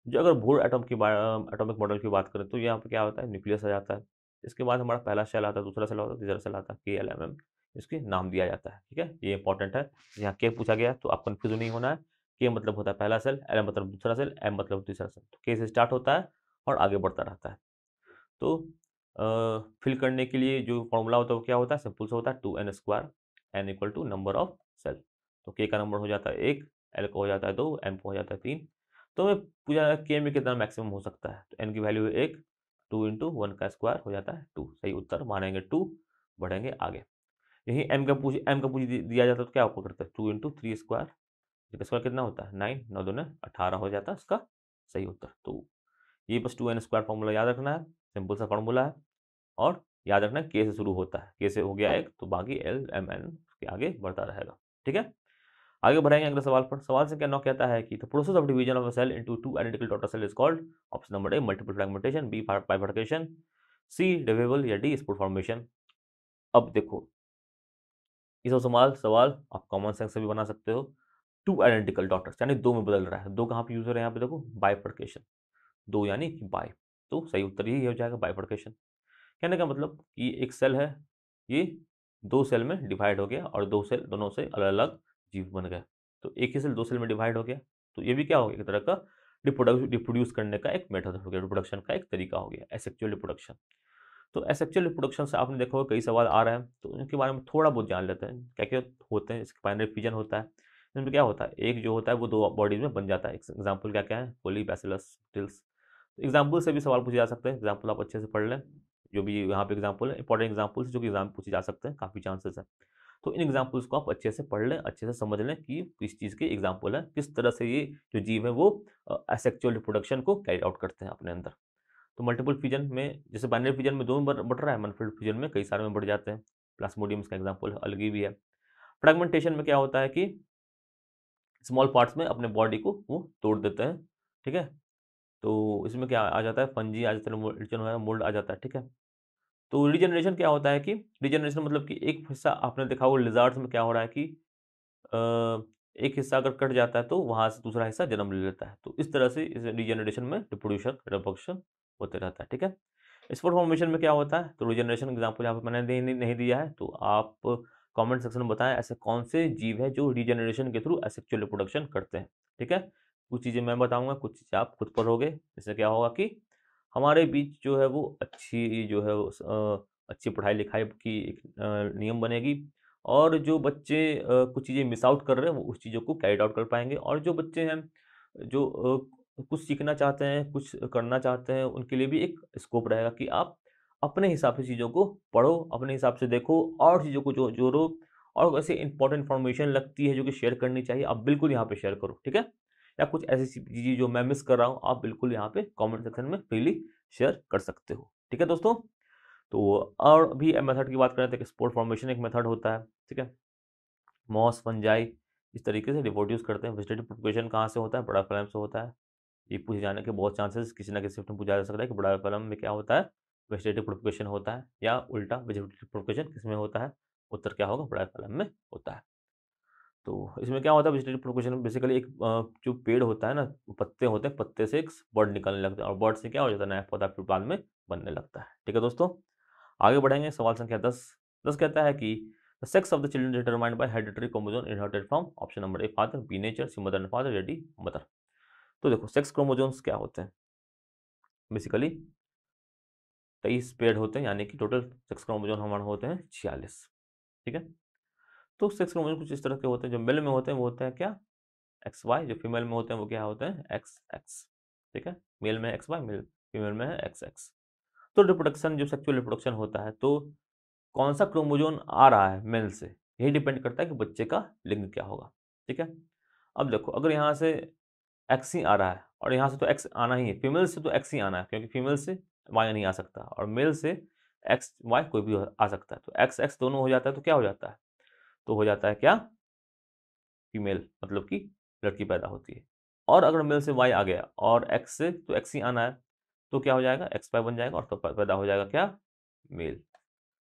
जो अगर बोर एटॉमिक मॉडल की बात करें, तो यहाँ पे क्या होता है? न्यूक्लियस आ जाता है। इसके बाद हमारा पहला शेल आता है, दूसरा शेल आता है, तीसरा शेल आता है, KLMM, इसके नाम दिया जाता है, ठीक है? ये इंपॉर्टेंट है। यहाँ के पूछा गया है, तो आप कन्फ्यूज़ नहीं होना है। के मतलब होता है पहला सेल, एल मतलब दूसरा सेल, एम मतलब तीसरा सेल। तो के से स्टार्ट होता है और आगे बढ़ता रहता है। तो फिल करने के लिए जो फॉर्मूला होता है वो क्या होता है? सिंपल सा होता है 2n square, n equal to number of cell. तो के का नंबर हो जाता है 1, एल का हो जाता है 2, एम का हो जाता है 3। तो हमें पूछा के में कितना मैक्सिमम हो सकता है? तो एन की वैल्यू है 1, 2 इंटू 1 का स्क्वायर हो जाता है 2। सही उत्तर मानेंगे 2, बढ़ेंगे आगे। यही एम का पूछ दिया जाता है, तो क्या आपको करते हैं? 2 इंटू 3 स्क्वायर, इसका स्क्वायर कितना होता है? 9, 9 दूने 18 हो जाता है इसका सही उत्तर। तो ये बस 2n स्क्वायर फॉर्मूला याद रखना है, सिंपल सा फॉर्मूला है। और याद रखना के से शुरू होता है, के से हो गया एक, तो बाकी एल एम एन के आगे बढ़ता रहेगा, ठीक है? आगे बढ़ेंगे अगले सवाल पर। सवाल संख्या 9 कहता है कि the process of division of a cell into two identical daughter cell is called. Option number A multiple fragmentation, B bifurcation, C division या डी स्पोर फॉर्मेशन। अब देखो, ये सब सवाल सवाल आप कॉमन सेंस से भी बना सकते हो। टू आइडेंटिकल डॉटर्स यानी दो में बदल रहा है, दो कहाँ पे यूज हो रहा है? यहाँ पे देखो बाइफरकेशन, दो यानी कि बाई, तो सही उत्तर यही हो जाएगा बाइफरकेशन। कहने का मतलब कि एक सेल है, ये 2 सेल में डिवाइड हो गया और 2 सेल दोनों से अलग-अलग जीव बन गए। तो एक ही सेल 2 सेल में डिवाइड हो गया, तो ये भी क्या हो गया? एक तरह का रिप्रोड्यूस करने का एक मेथड हो गया, रिप्रोडक्शन का एक तरीका हो गया, एसेक्सुअल रिप्रोडक्शन। तो एसेक्सुअल रिप्रोडक्शन से आपने देखा होगा कई सवाल आ रहे हैं, तो इनके बारे में थोड़ा बहुत जान लेते हैं। क्या-क्या होते हैं? इसके बाइनरी फिजन होता है। इसमें क्या होता है? एक जो होता है वो 2 बॉडीज़ में बन जाता है। एग्ज़ाम्पल क्या-क्या है? कोली, बैसिलस, टिल्स। एग्जाम्पल से भी सवाल पूछे जा सकते हैं, एग्जाम्पल आप अच्छे से पढ़ लें। जो भी यहाँ पे एग्जाम्पल है, इंपॉर्टेंट एग्जाम्पल्स जो कि एग्जाम पूछे जा सकते हैं, काफ़ी चांसेस है। तो इन एग्जाम्पल्स को आप अच्छे से पढ़ लें, अच्छे से समझ लें कि किस चीज़ के एग्जाम्पल है, किस तरह से ये जो जीव है वो एसेक्सुअल रिप्रोडक्शन को कैरी आउट करते हैं अपने अंदर। तो मल्टीपल फिजन में, जैसे बाइनरी फिजन में 2 में बढ़ रहा है, मल्टीपल फिजन में कई सारे में बढ़ जाते हैं। प्लास्मोडियम इसका एग्जाम्पल अलग ही भी है। फ्रेगमेंटेशन में क्या होता है कि स्मॉल पार्ट्स में अपने बॉडी को वो तोड़ देते हैं, ठीक है? तो इसमें क्या आ जाता है? फंजी आ जाता है, मोल्ड आ जाता है, ठीक है? तो रीजनरेशन क्या होता है कि रीजनरेशन मतलब कि एक हिस्सा आपने देखा होगा लिज़ार्ड्स में क्या हो रहा है कि अ, एक हिस्सा अगर कट जाता है तो वहाँ से दूसरा हिस्सा जन्म ले लेता है। तो इस तरह से इस रीजनरेशन में रिप्रोडक्शन होते रहता है, ठीक है? स्पोर फॉर्मेशन में क्या होता है? तो रीजनरेशन एग्जांपल यहाँ पे मैंने नहीं दिया है, तो आप कमेंट सेक्शन में बताएँ ऐसे कौन से जीव हैं जो रीजनरेशन के थ्रू एसेक्सुअल रिप्रोडक्शन करते हैं, ठीक है? कुछ चीज़ें मैं बताऊँगा, कुछ चीज़ें आप खुद पढ़ोगे। इससे क्या होगा कि हमारे बीच जो है वो अच्छी जो है अच्छी पढ़ाई-लिखाई की एक नियम बनेगी, और जो बच्चे कुछ चीज़ें मिस आउट कर रहे हैं वो उस चीज़ों को कैरी आउट कर पाएँगे, और जो बच्चे हैं जो कुछ सीखना चाहते हैं, कुछ करना चाहते हैं, उनके लिए भी एक स्कोप रहेगा कि आप अपने हिसाब से चीज़ों को पढ़ो, अपने हिसाब से देखो और चीज़ों को जोड़ो, और वैसे इम्पोर्टेंट इन्फॉर्मेशन लगती है जो कि शेयर करनी चाहिए, आप बिल्कुल यहाँ पे शेयर करो, ठीक है? या कुछ ऐसी चीज़ें जो मैं मिस कर रहा हूँ, आप बिल्कुल यहाँ पे कमेंट सेक्शन में फ्रीली शेयर कर सकते हो, ठीक है दोस्तों? तो और भी मेथड की बात करें तो स्पोर फॉर्मेशन एक मेथड होता है, ठीक है? मॉस, फंजाई इस तरीके से रिप्रोड्यूस करते हैं। वेजिटेटिव प्रोपगेशन कहाँ से होता है? बड़ा फ्लैम से होता है। ये पूछे जाने के बहुत चांसेस किसी ना किसी शिफ्ट में पूछा जा सकता है कि बड़ा फ्लैम में क्या होता है? वेजिटेटिव प्रोपगेशन होता है, या उल्टा वेजिटेटिव प्रोपगेशन किसमें होता है? उत्तर क्या होगा? बड़ा फ्लैम में होता है। तो इसमें क्या होता है वेजिटेटिव प्रोपगेशन में? बेसिकली एक जो पेड़ होता है ना, पत्ते होते हैं, पत्ते से एक बर्ड निकलने लगता है और बर्ड से क्या हो जाता है? नया पौधा फिर बाद में बनने लगता है। ठीक है दोस्तों? आगे बढ़ेंगे, सवाल संख्या 10। 10 कहता है कि the sex of the children determined by hereditary chromosome inherited from option number A father, B nature, C mother and father, या डी मदर। तो देखो सेक्स क्रोमोसोम्स क्या होते हैं? बेसिकली 23 पेयर होते हैं, यानी कि टोटल सेक्स क्रोमोसोम हमारे होते हैं 46। ठीक है? तो सेक्स क्रोमोसोम कुछ इस तरह के होते हैं, जो मेल में होते हैं वो होते हैं क्या? एक्स वाई, जो फीमेल में होते हैं वो क्या होते हैं? X x. ठीक है? मेल में एक्स वाई, मेल फीमेल में है एक्स एक्स। तो रिप्रोडक्शन, जो सेक्सुअल रिप्रोडक्शन होता है, तो कौन सा क्रोमोसोम आ रहा है मेल से, यही डिपेंड करता है कि बच्चे का लिंग क्या होगा। ठीक है? अब देखो अगर यहाँ से एक्स ही आ रहा है और यहाँ से तो एक्स आना ही है, फीमेल से तो एक्स ही आना है क्योंकि फीमेल से वाई नहीं आ सकता, और मेल से एक्स वाई कोई भी आ सकता है, तो एक्स एक्स दोनों हो जाता है, तो क्या हो जाता है? तो हो जाता है क्या? फीमेल, मतलब कि लड़की पैदा होती है। और अगर मेल से वाई आ गया और एक्स से तो एक्स ही आना है, तो क्या हो जाएगा? एक्स वाई बन जाएगा और तब पैदा हो जाएगा क्या? मेल।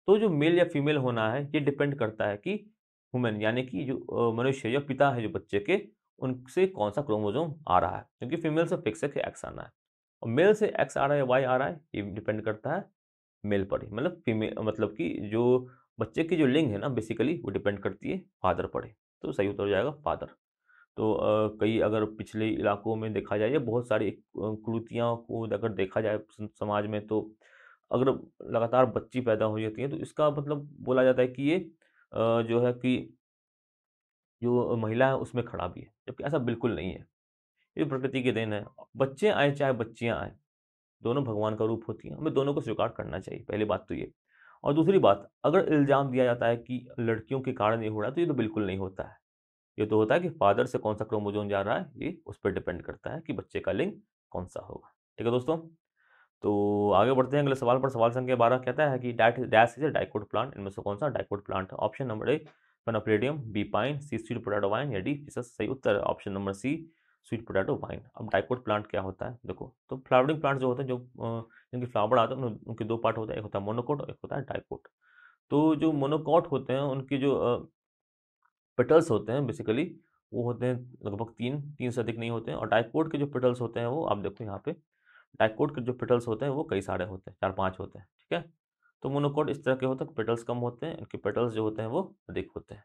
तो जो मेल या फीमेल होना है ये डिपेंड करता है कि ह्यूमन, यानी कि जो मनुष्य या पिता है जो बच्चे के, उनसे कौन सा क्रोमोसोम आ रहा है, क्योंकि फीमेल से फिक्स है कि एक्स आना है, और मेल से एक्स आ रहा है या वाई आ रहा है, ये डिपेंड करता है मेल पर ही, मतलब फीमेल, मतलब कि जो बच्चे की जो लिंग है ना बेसिकली वो डिपेंड करती है फादर पर ही। तो सही उत्तर हो जाएगा फादर। तो कई अगर पिछले इलाकों में देखा जाए, या बहुत सारी कुरीतियों को अगर देखा जाए समाज में, तो अगर लगातार बच्ची पैदा हो जाती है तो इसका मतलब बोला जाता है कि ये जो है कि जो महिला है उसमें खराबी है, जबकि ऐसा बिल्कुल नहीं है। ये प्रकृति की देन है। बच्चे आए चाहे बच्चियाँ आएँ, दोनों भगवान का रूप होती हैं, हमें दोनों को स्वीकार करना चाहिए, पहली बात तो ये। और दूसरी बात, अगर इल्ज़ाम दिया जाता है कि लड़कियों के कारण ये हो रहा है, तो ये तो बिल्कुल नहीं होता है। ये तो होता है कि फादर से कौन-सा क्रोमोसोम जा रहा है, ये उस पे डिपेंड करता है कि बच्चे का लिंग कौन-सा होगा। ठीक है दोस्तों? तो आगे बढ़ते हैं अगले सवाल पर। सवाल संख्या 12 कहता है कि that dash is a dicot plant, इनमें से कौन-सा डाइकोट प्लांट है? ऑप्शन नंबर ए फेनोप्लेडियम, B pine, C sweet potato vine, या डी फिसस। सही उत्तर है option number C sweet potato vine. अब डाइकोट प्लांट क्या होता है? देखो, तो फ्लावरिंग प्लांट जो होते हैं, जो जिनके फ्लावर आते हैं, उनके 2 पार्ट होते हैं, एक होता है मोनोकोट और एक होता है डाइकोट। तो जो मोनोकोट होते हैं उनकी जो पेटल्स होते हैं बेसिकली, वो होते हैं लगभग 3 से अधिक नहीं होते हैं, और डाइकोट के जो पेटल्स होते हैं वो आप देखो यहाँ पे, डाइकोट के जो पेटल्स होते हैं वो कई सारे होते हैं, 4-5 होते हैं, ठीक है? तो मोनोकोट इस तरह के होते हैं, पेटल्स कम होते हैं, इनके पेटल्स जो होते हैं वो अधिक होते हैं,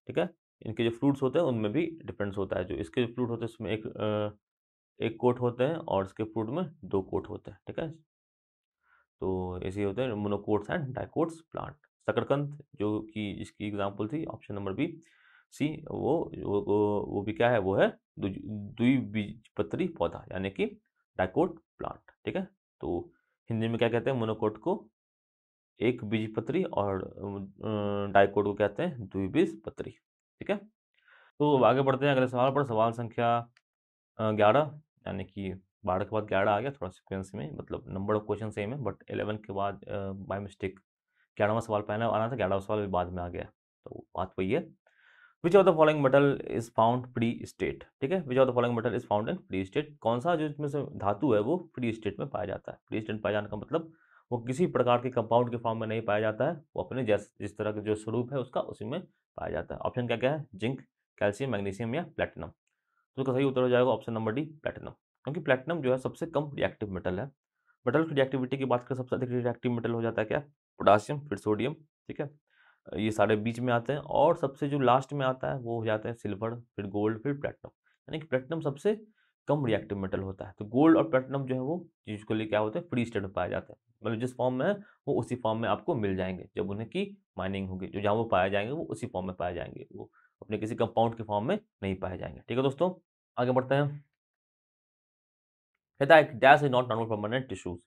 ठीक है? इनके जो फ्रूट्स होते हैं उनमें भी डिफरेंस होता है, जो इसके फ्रूट होते हैं उसमें एक कोट होते हैं और इसके फ्रूट में 2 कोट होते हैं, ठीक है? तो ऐसे ही होते हैं मोनोकोट्स एंड डाइकोट्स प्लांट। शकरकंद जो कि इसकी एग्जांपल थी ऑप्शन नंबर बी सी, वो भी क्या है? वो है द्विबीजपत्री पौधा, यानी कि डाइकोट प्लांट, ठीक है? तो हिंदी में क्या कहते हैं मोनोकोट को? एक बीजपत्री, और डाइकोट को कहते हैं द्विबीजपत्री, ठीक है? तो अब आगे बढ़ते हैं अगले सवाल पर। सवाल संख्या 11, यानी कि 12 के बाद 11 आ गया, थोड़ा सीक्वेंस में, मतलब नंबर ऑफ क्वेश्चन सेम है, बट 11 के बाद बाय मिस्टेक 11वां सवाल पहले आना था, 11वां सवाल भी बाद में आ गया, तो बात वही है। विच of the following metal is found free state? ठीक है, विच of the following metal is found in free state? कौन सा जो इसमें से धातु है वो फ्री स्टेट में पाया जाता है? फ्री स्टेट में पाया जाने का मतलब वो किसी प्रकार के कंपाउंड के फॉर्म में नहीं पाया जाता है, वो अपने जिस तरह का जो स्वरूप है उसका उसी में पाया जाता है। ऑप्शन क्या क्या है? जिंक, कैल्शियम, मैग्नीशियम, या प्लेटिनम। तो इसका सही उत्तर हो जाएगा ऑप्शन नंबर डी प्लेटिनम, क्योंकि प्लेटिनम जो है सबसे कम रिएक्टिव मेटल है। मेटल की रिएक्टिविटी की बात करें, सबसे अधिक रिएक्टिव मेटल हो जाता है क्या? पोटासियम, फिर सोडियम, ठीक है? ये सारे बीच में आते हैं, और सबसे जो लास्ट में आता है वो हो जाते हैं सिल्वर, फिर गोल्ड, फिर प्लेटिनम, यानी कि प्लेटिनम सबसे कम रिएक्टिव मेटल होता है। तो गोल्ड और प्लेटिनम जो है वो यूजुअली क्या होते हैं, फ्री स्टेट में पाए जाते हैं, मतलब जिस फॉर्म में है वो उसी फॉर्म में आपको मिल जाएंगे। जब उन्हें की माइनिंग होगी, जो जहाँ वो पाए जाएंगे वो उसी फॉर्म में पाए जाएंगे, वो अपने किसी कंपाउंड के फॉर्म में नहीं पाए जाएंगे। ठीक है दोस्तों, आगे बढ़ते हैं। कहता है dash is not normal permanent tissues,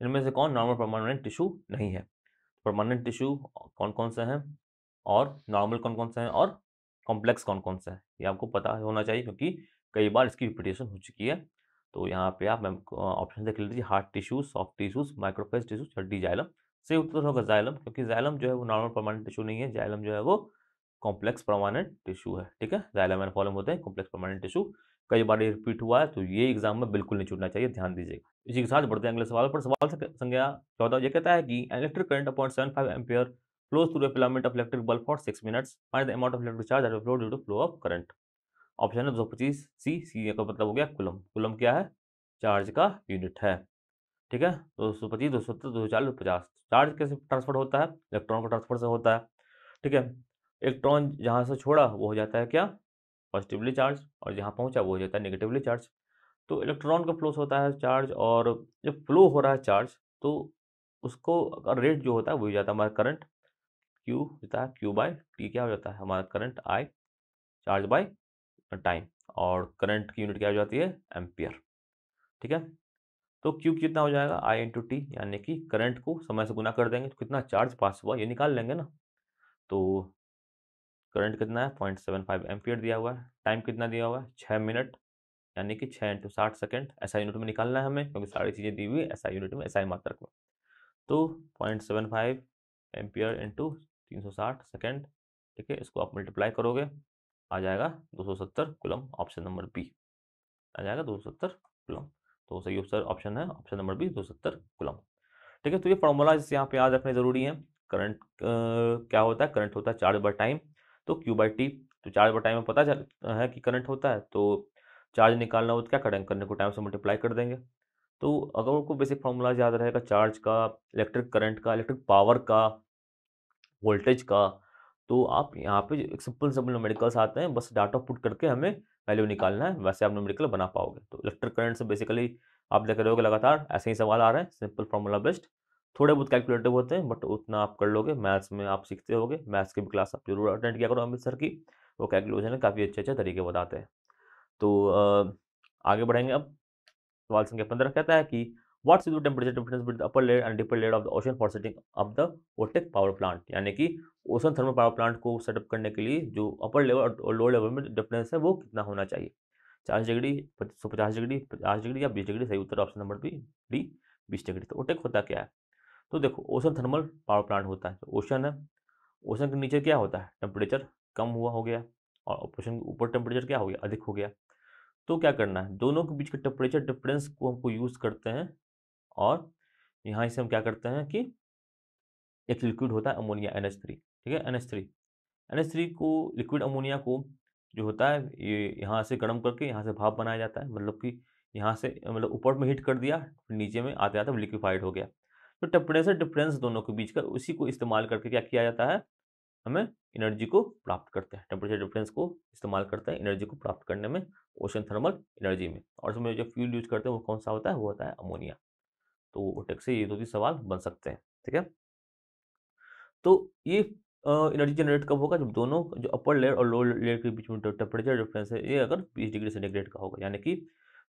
इनमें से कौन नॉर्मल परमानेंट टिश्यू नहीं है। परमानेंट टिश्यू कौन कौन से हैं, और नॉर्मल कौन कौन से हैं, और कॉम्प्लेक्स कौन कौन से हैं, ये आपको पता होना चाहिए, क्योंकि कई बार इसकी रिपीटेशन हो चुकी है। तो यहाँ पे आप मैम ऑप्शन देख लीजिए, hard tissues, soft tissues, macrophage tissues, हड्डी, जाइलम। सही उत्तर होगा जाइलम, क्योंकि जाइलम जो है वो नॉर्मल परमानेंट टिश्यू नहीं है, जाइलम जो है वो कॉम्प्लेक्स परमानेंट टिश्यू है। ठीक है, जाइलम एंड फॉलम होते हैं कॉम्प्लेक्स परमानेंट टिश्यू। कई बार ये रिपीट हुआ है, तो ये एग्जाम में बिल्कुल नहीं छूटना चाहिए, ध्यान दीजिएगा। इसी के साथ बढ़ते हैं अगले सवाल पर। सवाल संख्या 14 ये कहता है कि electric current upon 75 ampere flows through a filament of electric bulb for 6 minutes. Find the amount of electric charge that will flow due to flow of current. Option है 225 सी का मतलब हो गया कुलम। कुलम क्या है, चार्ज का unit है। ठीक है, 225, 270, 240, 50। चार्ज कैसे ट्रांसफर होता है, इलेक्ट्रॉन को ट्रांसफर से होता है। ठीक है, इलेक्ट्रॉन जहां से छोड़ा वो हो जाता है क्या, पॉजिटिवली चार्ज, और जहां पहुंचा वो हो जाता है नेगेटिवली चार्ज। तो इलेक्ट्रॉन का फ्लो होता है चार्ज, और जब फ्लो हो रहा है चार्ज तो उसको रेट जो होता है वो हो जाता है हमारा करंट, क्यू होता है, क्यू बाय टी क्या हो जाता है हमारा current I, charge by time, और करंट की यूनिट क्या हो जाती है, एम्पियर। ठीक है, तो क्यू कितना हो जाएगा, आई इंटू टी, यानी कि करंट को समय से गुना कर देंगे तो कितना चार्ज पास हुआ ये निकाल लेंगे ना। तो करंट कितना है, 0.75 एम्पियर दिया हुआ है, टाइम कितना दिया हुआ है, 6 मिनट, यानी कि 6 × 60 सेकेंड। ऐसा यूनिट में निकालना है हमें, क्योंकि सारी चीज़ें दी हुई है ऐसा यूनिट में, ऐसा ही मात्रक में। तो 0.75 एम्पियर इंटू 360 सेकेंड। ठीक है, इसको आप मल्टीप्लाई करोगे, आ जाएगा 270 कूलम, ऑप्शन नंबर बी आ जाएगा 270 कूलम। तो सही उत्तर ऑप्शन है ऑप्शन नंबर बी, 270 कूलम। ठीक है, तो ये फॉर्मूला यहाँ पे याद रखने जरूरी है। करंट क्या होता है, करंट होता है चार्ज बाय टाइम, तो क्यू बाई टी। तो चार्ज बाय टाइम में पता चल है कि करंट होता है, तो चार्ज निकालना हो तो क्या करेंगे, करने को टाइम से मल्टीप्लाई कर देंगे। तो अगर उनको बेसिक फॉर्मूला याद रहेगा, चार्ज का, इलेक्ट्रिक करंट का, इलेक्ट्रिक पावर का, वोल्टेज का, तो आप यहाँ पे एक सिंपल सिंपल न्यूमेरिकल्स आते हैं, बस डाटा पुट करके हमें वैल्यू निकालना है, वैसे आप न्यूमेरिकल बना पाओगे। तो इलेक्ट्रिक करंट से बेसिकली आप देख रहे होगे लगातार ऐसे ही सवाल आ रहे हैं, सिंपल फॉर्मूला बेस्ड, थोड़े बहुत कैलकुलेटिव होते हैं, बट उतना आप कर लोगे, मैथ्स में आप सीखते होगे, मैथ्स की भी क्लास आप जरूर अटेंड किया करो अमित सर की, वो कैलकुलेशन है काफ़ी अच्छे अच्छे तरीके बताते हैं। तो आगे बढ़ेंगे अब। सवाल संख्या 15 कहता है कि what's the temperature difference between the upper layer and deeper layer of the ocean for setting up the OTEC power plant, यानी कि ओशन थर्मल पावर प्लांट को सेटअप करने के लिए जो अपर लेवल और लोअर लेवल में डिफरेंस है वो कितना होना चाहिए, 40 डिग्री, 150 डिग्री, 50 डिग्री या 20 डिग्री। सही उत्तर ऑप्शन नंबर बी, डी, 20 डिग्री। तो ओटेक होता क्या है, तो देखो ओशन थर्मल पावर प्लांट होता है, तो ओशन है, ओशन के नीचे क्या होता है, टेम्परेचर कम हुआ हो गया, और ओशन के ऊपर टेम्परेचर क्या हो गया, अधिक हो गया। तो क्या करना है, दोनों के बीच के टेम्परेचर डिफरेंस को हमको यूज करते हैं, और यहाँ से हम क्या करते हैं कि एक लिक्विड होता है अमोनिया NH3। ठीक है, NH3 को, लिक्विड अमोनिया को जो होता है ये यहाँ से गर्म करके यहाँ से भाप बनाया जाता है, मतलब कि यहाँ से मतलब ऊपर में हीट कर दिया, फिर नीचे में आते आते लिक्विफाइड हो गया। तो टेम्परेचर डिफरेंस दोनों के बीच का, उसी को इस्तेमाल करके क्या किया जाता है, हमें एनर्जी को प्राप्त करते हैं, टेम्परेचर डिफरेंस को इस्तेमाल करते हैं एनर्जी को प्राप्त करने में, ओशन थर्मल एनर्जी में। और उसमें जो फ्यूल यूज करते हैं वो कौन सा होता है, वो होता है अमोनिया। तो ओटेक से ये दो तीन सवाल बन सकते हैं। ठीक है, तो ये एनर्जी जनरेट कब होगा, जब दोनों जो अपर लेयर और लोअर लेयर के बीच में टेम्परेचर डिफरेंस है ये अगर 20 डिग्री सेंटीग्रेड का होगा, यानी कि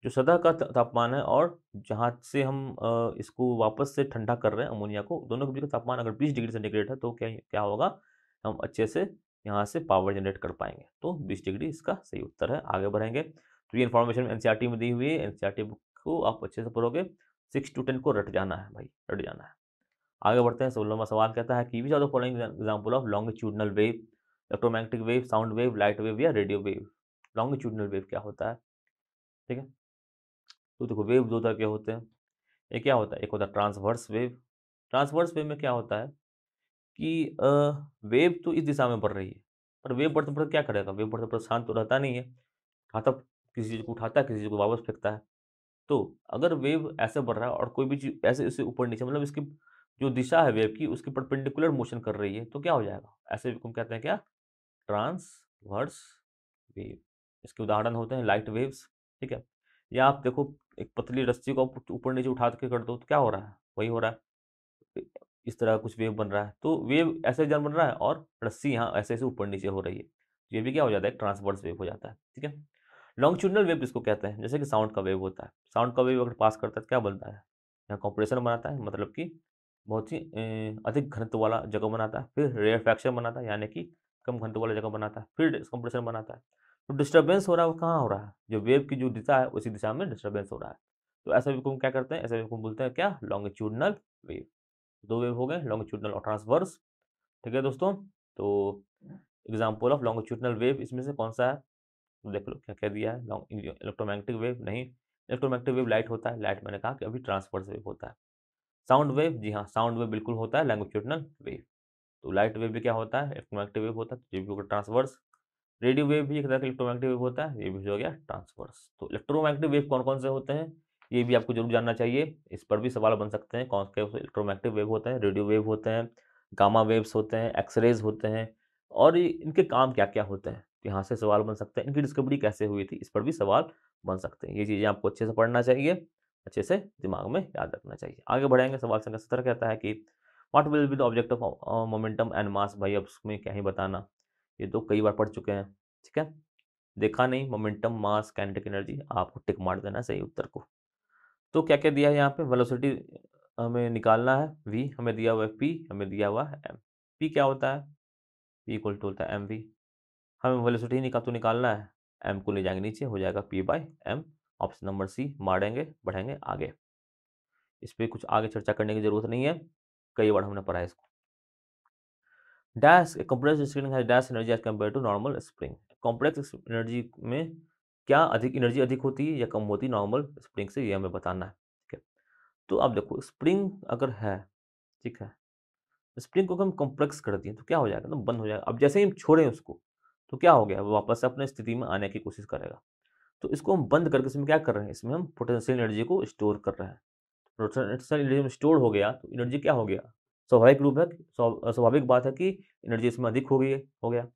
जो सतह का तापमान है और जहाँ से हम इसको वापस से ठंडा कर रहे हैं अमोनिया को, दोनों के बीच का तापमान अगर 20 डिग्री सेंटीग्रेड है, तो क्या क्या होगा, हम अच्छे से यहाँ से पावर जनरेट कर पाएंगे। तो 20 डिग्री इसका सही उत्तर है। आगे बढ़ेंगे, तो ये इन्फॉर्मेशन एनसीईआरटी में दी हुई है, एनसीईआरटी बुक को आप अच्छे से पढ़ोगे, 6 to 10 को रट जाना है भाई, रट जाना है। आगे बढ़ते हैं, 16वां सवाल कहता है कि which are the following example of longitudinal wave, electromagnetic wave, sound wave, light wave या रेडियो वेव। लॉन्गिट्यूडनल वेव क्या होता है, ठीक है, तो देखो वेव दो तरह के होते हैं, एक क्या होता है, एक होता है ट्रांसवर्स वेव। ट्रांसवर्स वेव में क्या होता है कि वेव तो इस दिशा में बढ़ रही है, पर वेव बढ़ते बढ़ते क्या करेगा, वेव बढ़ते बढ़ते शांत तो रहता नहीं है, उठाता, किसी चीज़ को उठाता है, किसी चीज़ को वापस फेंकता है। तो अगर वेव ऐसे बढ़ रहा है और कोई भी चीज़ ऐसे इससे ऊपर नीचे, मतलब इसकी जो दिशा है वेव की उसके परपेंडिकुलर मोशन कर रही है, तो क्या हो जाएगा, ऐसे हम कहते हैं क्या, ट्रांसवर्स वेव। इसके उदाहरण होते हैं लाइट वेव्स। ठीक है, या आप देखो एक पतली रस्सी को आप ऊपर नीचे उठा के कर दो तो क्या हो रहा है, वही हो रहा है। इस तरह कुछ वेव बन रहा है, तो वेव ऐसे जन बन रहा है और रस्सी यहाँ ऐसे ऐसे ऊपर नीचे हो रही है, तो ये भी क्या हो जाता है, एक ट्रांसवर्स वेव हो जाता है। ठीक है, लॉन्गिट्यूडनल वेव किसको कहते हैं, जैसे कि साउंड का वेव होता है, साउंड का वेव अगर पास करता है तो क्या बनता है, यहाँ कॉम्प्रेशन बनाता है, मतलब कि बहुत ही अधिक घनत्व वाला जगह बनाता है, फिर रेयरफैक्शन बनाता है यानी कि कम घनत्व वाला जगह बनाता है, फिर डिस्कम्प्रेशन बनाता है। तो डिस्टर्बेंस हो रहा है वो कहाँ हो रहा है, जो वेव की जो दिशा है उसी दिशा में डिस्टर्बेंस हो रहा है। तो ऐसा वेव को हम क्या करते हैं, ऐसा वेव को बोलते हैं क्या, लॉन्गिट्यूडनल वेव। दो वेव हो गए, लॉन्गिट्यूडनल और ट्रांसवर्स। ठीक है दोस्तों, तो एग्जाम्पल ऑफ लॉन्गिट्यूडनल वेव इसमें से कौन सा है, तो देख लो क्या कह दिया है, इलेक्ट्रोमैग्नेटिक वेव नहीं, इलेक्ट्रोमैग्नेटिक वेव लाइट होता है, लाइट मैंने कहा कि अभी ट्रांसवर्स वेव होता है। साउंड वेव, जी हाँ साउंड वेव बिल्कुल होता है लॉन्गिट्यूडनल वेव। तो लाइट वेव भी क्या होता है, इलेक्ट्रोमैग्नेटिक वेव होता है, तो ये भी होगा ट्रांसवर्स। रेडियो वेव भी एक तरह का इलेक्ट्रोमैग्नेटिक वेव होता है, ये भी हो गया ट्रांसवर्स। तो इलेक्ट्रोमैग्नेटिक वेव कौन कौन से होते हैं, ये भी आपको जरूर जानना चाहिए, इस पर भी सवाल बन सकते हैं, कौन से इलेक्ट्रोमैग्नेटिक वेव होते हैं, रेडियो वेव होते हैं, गामा वेव्स होते हैं, एक्सरेज होते हैं, और इनके काम क्या क्या होते हैं, तो यहाँ से सवाल बन सकते हैं, इनकी डिस्कवरी कैसे हुई थी, इस पर भी सवाल बन सकते हैं। ये चीज़ें आपको अच्छे से पढ़ना चाहिए, अच्छे से दिमाग में याद रखना चाहिए। आगे बढ़ेंगे, सवाल संख्या 17 कहता है कि what will be the object of momentum and mass, भाई अब उसमें क्या ही बताना, ये तो कई बार पढ़ चुके हैं। ठीक है, देखा नहीं, मोमेंटम मास काइनेटिक एनर्जी, आपको टिक मार देना सही उत्तर को। तो क्या क्या दिया है यहाँ पे, वेलोसिटी हमें निकालना है, v हमें दिया हुआ है, p हमें दिया हुआ है m। p क्या होता है, p इक्वल टू होता है mv। हमें वेलोसिटी निकालना है, m को ले जाएंगे नीचे, हो जाएगा p by m। Option number C मारेंगे, बढ़ेंगे आगे, इस पर कुछ आगे चर्चा करने की जरूरत नहीं है, कई बार हमने पढ़ा है इसको। डैश कंप्रेस्ड स्प्रिंग है dash energy as compare to normal spring, complex energy में क्या अधिक एनर्जी अधिक होती है या कम होती है नॉर्मल स्प्रिंग से, ये हमें बताना है। ठीक है, तो आप देखो स्प्रिंग अगर है, ठीक है, स्प्रिंग को हम कॉम्प्लेक्स कर दिए तो क्या हो जाएगा ना, बंद हो जाएगा। अब जैसे ही हम छोड़ें उसको तो क्या हो गया, वो वापस से अपने स्थिति में आने की कोशिश करेगा। तो इसको हम बंद करके इसमें क्या कर रहे हैं, इसमें हम पोटेंशियल एनर्जी को स्टोर कर रहे हैं। पोटेंशियल एनर्जी में स्टोर हो गया तो एनर्जी क्या हो गया, स्वाभाविक रूप है, स्वाभाविक बात है कि एनर्जी इसमें अधिक हो गई हो गया।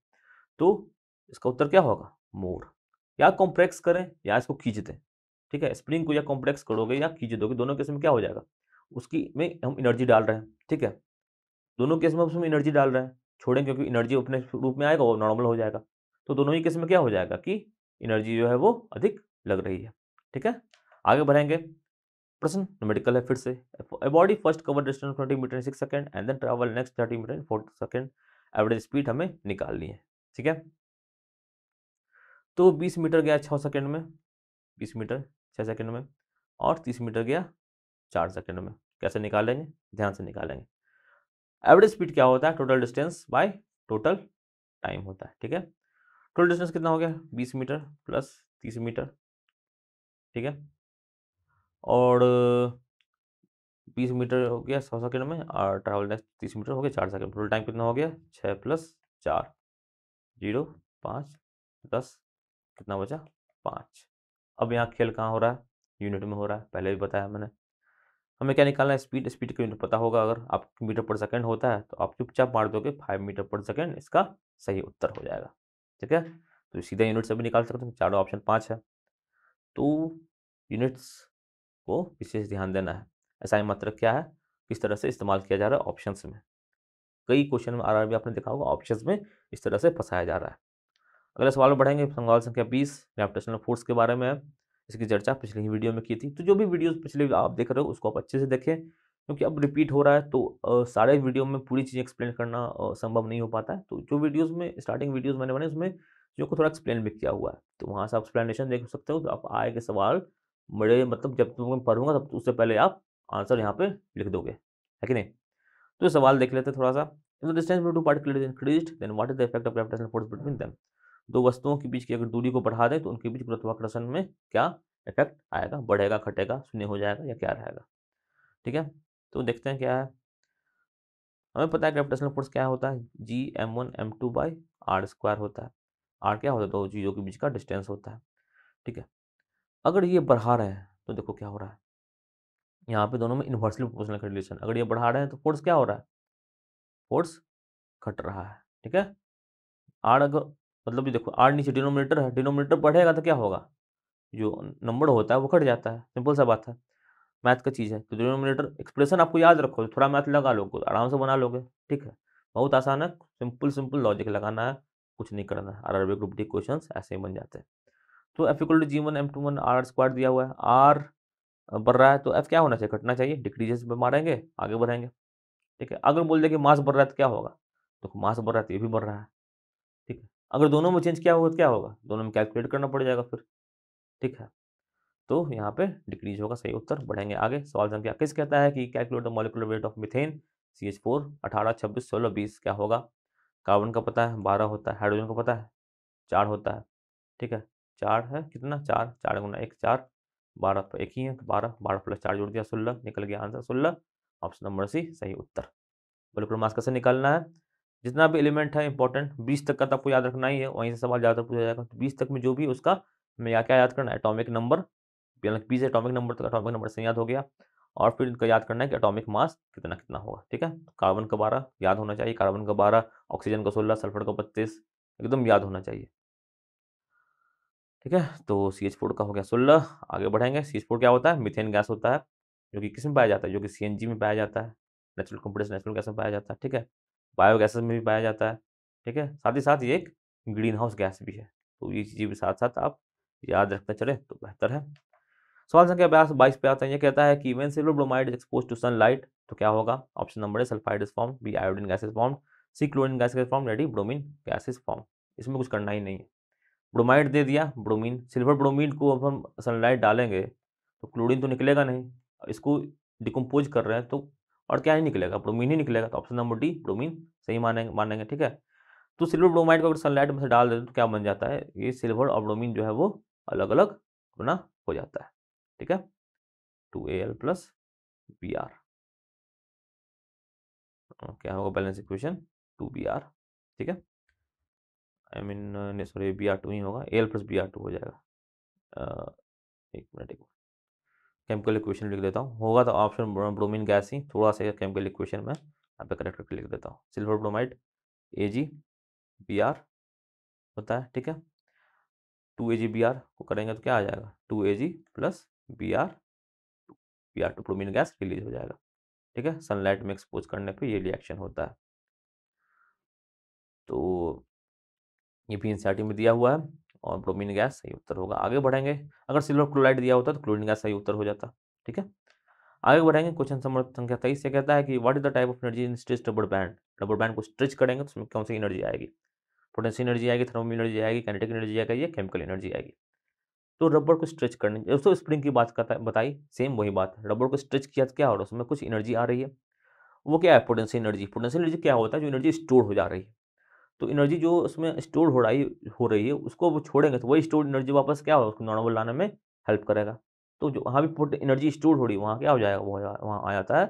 तो इसका उत्तर क्या होगा, मोर। या कॉम्प्लेक्स करें या इसको खींच दें, ठीक है, स्प्रिंग को या कॉम्प्लेक्स करोगे या खींच दोगे, दोनों केस में क्या हो जाएगा, उसकी में हम एनर्जी डाल रहे हैं। ठीक है, दोनों केस में उसमें एनर्जी डाल रहे हैं, छोड़ें क्योंकि एनर्जी अपने रूप में आएगा वो नॉर्मल हो जाएगा। तो दोनों ही केस में क्या हो जाएगा कि एनर्जी जो है वो अधिक लग रही है। ठीक है, आगे बढ़ेंगे, प्रश्न न्यूमेरिकल है फिर से। A body first cover distance 20 metre in 6 second and then travel next 30 metre in 4 second, average speed हमें निकालनी है। ठीक है, तो 20 मीटर गया 6 सेकंड में, 20 मीटर 6 सेकंड में, और 30 मीटर गया 4 सेकंड में। कैसे निकालेंगे, ध्यान से निकालेंगे। एवरेज स्पीड क्या होता है, total distance by total time होता है। ठीक है, टोटल डिस्टेंस कितना हो गया, 20 मीटर प्लस 30 मीटर। ठीक है, और 20 मीटर हो गया 100 सेकंड में, और ट्रैवल नेक्स्ट 30 मीटर हो गया 4 सेकंड। टोटल टाइम कितना हो गया, 6 प्लस 4, 0, 5, 10, कितना बचा, 5। अब यहाँ खेल कहाँ हो रहा है, यूनिट में हो रहा है, पहले भी बताया मैंने। हमें क्या निकालना है, स्पीड, स्पीड का यूनिट पता होगा, अगर आप मीटर पर सेकंड होता है तो आप चुपचाप मार दोगे 5 मीटर पर सेकंड, इसका सही उत्तर हो जाएगा। ठीक है, तो सीधा यूनिट से भी निकाल सकते हैं, चारों ऑप्शन 5 है। तो यूनिट्स को विशेष ध्यान देना है, एसआई मात्रक क्या है, किस तरह से इस्तेमाल किया जा रहा है ऑप्शंस में। कई क्वेश्चन में आरआरबी आपने देखा होगा ऑप्शंस में इस तरह से फंसाया जा रहा है। अगले सवाल में बढ़ेंगे, सवाल संख्या 20 ग्रेविटेशनल फोर्स के बारे में है। इसकी चर्चा पिछली ही वीडियो में की थी, तो जो भी वीडियोस पिछले आप देख रहे हो उसको आप अच्छे से देखें, क्योंकि अब रिपीट हो रहा है तो सारे वीडियो में पूरी चीज़ एक्सप्लेन करना संभव नहीं हो पाता है। तो जो वीडियोस में स्टार्टिंग वीडियोस मैंने बनाए उसमें जो को थोड़ा एक्सप्लेन भी किया हुआ है, तो वहाँ से आप एक्सप्लेनेशन देख सकते हो। तो आप आए के सवाल बड़े, मतलब जब तुम पढ़ूंगा तब उससे पहले आप आंसर यहाँ पे लिख दोगे, है कि नहीं। तो सवाल देख लेते थोड़ा सा। If the distance between two particles is increased then what is the effect of gravitational force between them. दो वस्तुओं के बीच की अगर दूरी को बढ़ा दें तो उनके बीच गुरुत्वाकर्षण में क्या इफेक्ट आएगा, बढ़ेगा, घटेगा, शून्य हो जाएगा या क्या रहेगा। ठीक है, तो देखते हैं क्या है। हमें पता है ग्रेविटेशनल फोर्स क्या होता है, G m1 m2 by are square होता है। आर क्या होता है, दो चीज़ों के बीच का डिस्टेंस होता है। ठीक है, अगर ये बढ़ा रहे हैं तो देखो क्या हो रहा है, यहाँ पे दोनों में इन्वर्सली प्रोपोर्शनल का रिलेशन, अगर ये बढ़ा रहे हैं तो फोर्स क्या हो रहा है, फोर्स घट रहा है। ठीक है, आर अगर, मतलब ये देखो आर नीचे डिनोमिनेटर है, डिनोमिनेटर बढ़ेगा तो क्या होगा, जो नंबर होता है वो कट जाता है, सिंपल सा बात है, मैथ का चीज़ है। तो डिनोमिनेटर एक्सप्रेशन आपको याद रखो, थोड़ा मैथ लगा लोगे तो आराम से बना लोगे, ठीक है। बहुत आसान है, सिंपल लॉजिक लगाना है, कुछ नहीं करना है। आरआरबी ग्रुप डी क्वेश्चंस ऐसे ही बन जाते हैं। तो एफ इक्वल टू जी1 m21 आर स्क्वायर दिया हुआ है, आर बढ़ रहा है तो एफ क्या होना चाहिए, घटना चाहिए, डिक्रीजेस पे मारेंगे, आगे बढ़ेंगे, ठीक है। अगर बोल दे कि मास बढ़ रहा है तो क्या होगा, तो मास बढ़ रहा है तो ये भी बढ़ रहा है, ठीक है। अगर दोनों में चेंज किया होगा तो क्या होगा, दोनों में कैलकुलेट करना पड़ जाएगा फिर, ठीक है। तो यहाँ पे डिक्रीज होगा, सही उत्तर। बढ़ेंगे आगे, सवाल संख्या 21 कहता है कि calculate the molecular weight of methane CH4 18 26 16 20 क्या होगा। कार्बन का पता है 12 होता है, हाइड्रोजन का पता है 4 होता है, ठीक है। 4 है कितना, 4 4 गुना 1 4, 12 तो एक ही है तो 12 12 प्लस 4 जोड़ दिया 16, निकल गया आंसर 16। ऑप्शन नंबर सी सही उत्तर। मोलिकुलर मास कैसे निकालना है, जितना भी एलिमेंट है इंपॉर्टेंट 20 तक का तो आपको याद रखना ही है, वहीं से सवाल ज़्यादातर पूछा जाएगा। तो 20 तक में जो भी उसका हमें क्या याद करना है, एटॉमिक नंबर, 20 एटॉमिक नंबर तक एटॉमिक नंबर से याद हो गया। और फिर इनका याद करना है कि एटॉमिक मास कितना कितना होगा, ठीक है। कार्बन का 12 याद होना चाहिए, कार्बन का 12, ऑक्सीजन का 16, सल्फर का 32, एकदम याद होना चाहिए, ठीक है। तो CH4 का हो गया 16। आगे बढ़ेंगे, CH4 क्या होता है, मीथेन गैस होता है, जो कि किस में पाया जाता है, जो कि CNG में पाया जाता है, नेचुरल कंप्रेस्ड नेचुरल गैस में पाया जाता है, ठीक है। बायोगैसेस में भी पाया जाता है, ठीक है। साथ ही साथ ये एक ग्रीन हाउस गैस भी है। तो ये चीज़ें भी साथ साथ आप याद रखते चले तो बेहतर है। सवाल संख्या 22 पे आता है, ये कहता है कि when silver bromide is expose to sunlight तो क्या होगा। Option number A sulphide is form, B iodine gas is form, C chlorine gas is form, या D bromine gas is form. इसमें कुछ करना ही नहीं है, ब्रोमाइड दे दिया, ब्रोमीन, सिल्वर ब्रोमीन को अब हम सनलाइट डालेंगे तो क्लोरीन तो निकलेगा नहीं, इसको डिकम्पोज कर रहे हैं तो और क्या ही निकलेगा, ब्रोमीन ही निकलेगा। तो ऑप्शन नंबर डी ब्रोमीन सही मानेंगे, ठीक है। तो सिल्वर ब्रोमाइड को अगर सनलाइट में से डाल देते तो क्या बन जाता है, ये सिल्वर और ब्रोमीन जो है वो अलग अलग बना हो जाता है, ठीक है। 2Al प्लस Br क्या होगा, बैलेंस इक्वेशन 2Br, ठीक है। आई मीन सॉरी Br2 ही होगा, Al प्लस Br2 हो जाएगा। एक मिनट, एक केमिकल इक्वेशन लिख देता हूँ, होगा तो ऑप्शन ब्रोमीन गैस ही, थोड़ा सा केमिकल इक्वेशन में यहाँ पे करेक्ट करके लिख देता हूँ। सिल्वर ब्रोमाइड AgBr होता है, ठीक है। 2AgBr को करेंगे तो क्या आ जाएगा, 2Ag plus Br2 bromine gas release हो जाएगा, ठीक है। सनलाइट में एक्सपोज करने पे ये रिएक्शन होता है। तो ये भी एनसीईआरटी में दिया हुआ है और ब्रोमीन गैस सही उत्तर होगा। आगे बढ़ेंगे, अगर सिल्वर क्लोराइड दिया होता तो क्लोरीन गैस सही उत्तर हो जाता, ठीक है। आगे बढ़ेंगे, क्वेश्चन नंबर संख्या 23 से कहता है कि what is the type of energy in stretch rubber band. Rubber band को स्ट्रेच करेंगे तो उसमें कौन सी एनर्जी आएगी, पोटेंशियल एनर्जी आएगी, थर्मल एनर्जी आएगी, काइनेटिक एनर्जी आएगी, या केमिकल एनर्जी आएगी। तो रबर को स्ट्रेच करने, दोस्तों स्प्रिंग की बात करता बताई, सेम वही बात है, रबर को स्ट्रेच किया तो क्या हो रहा है, उसमें कुछ एनर्जी आ रही है, वो क्या है, पोटेंशियल एनर्जी। पोटेंशियल एनर्जी क्या होता है, जो एनर्जी स्टोर हो जा रही है। तो एनर्जी जो उसमें स्टोर हो रही है उसको वो छोड़ेंगे तो वही स्टोर एनर्जी वापस क्या होगा, उसको नॉर्मल लाने में हेल्प करेगा। तो जो वहाँ भी एनर्जी स्टोर हो रही है वहाँ क्या हो जाएगा, वो वहाँ आ जाता है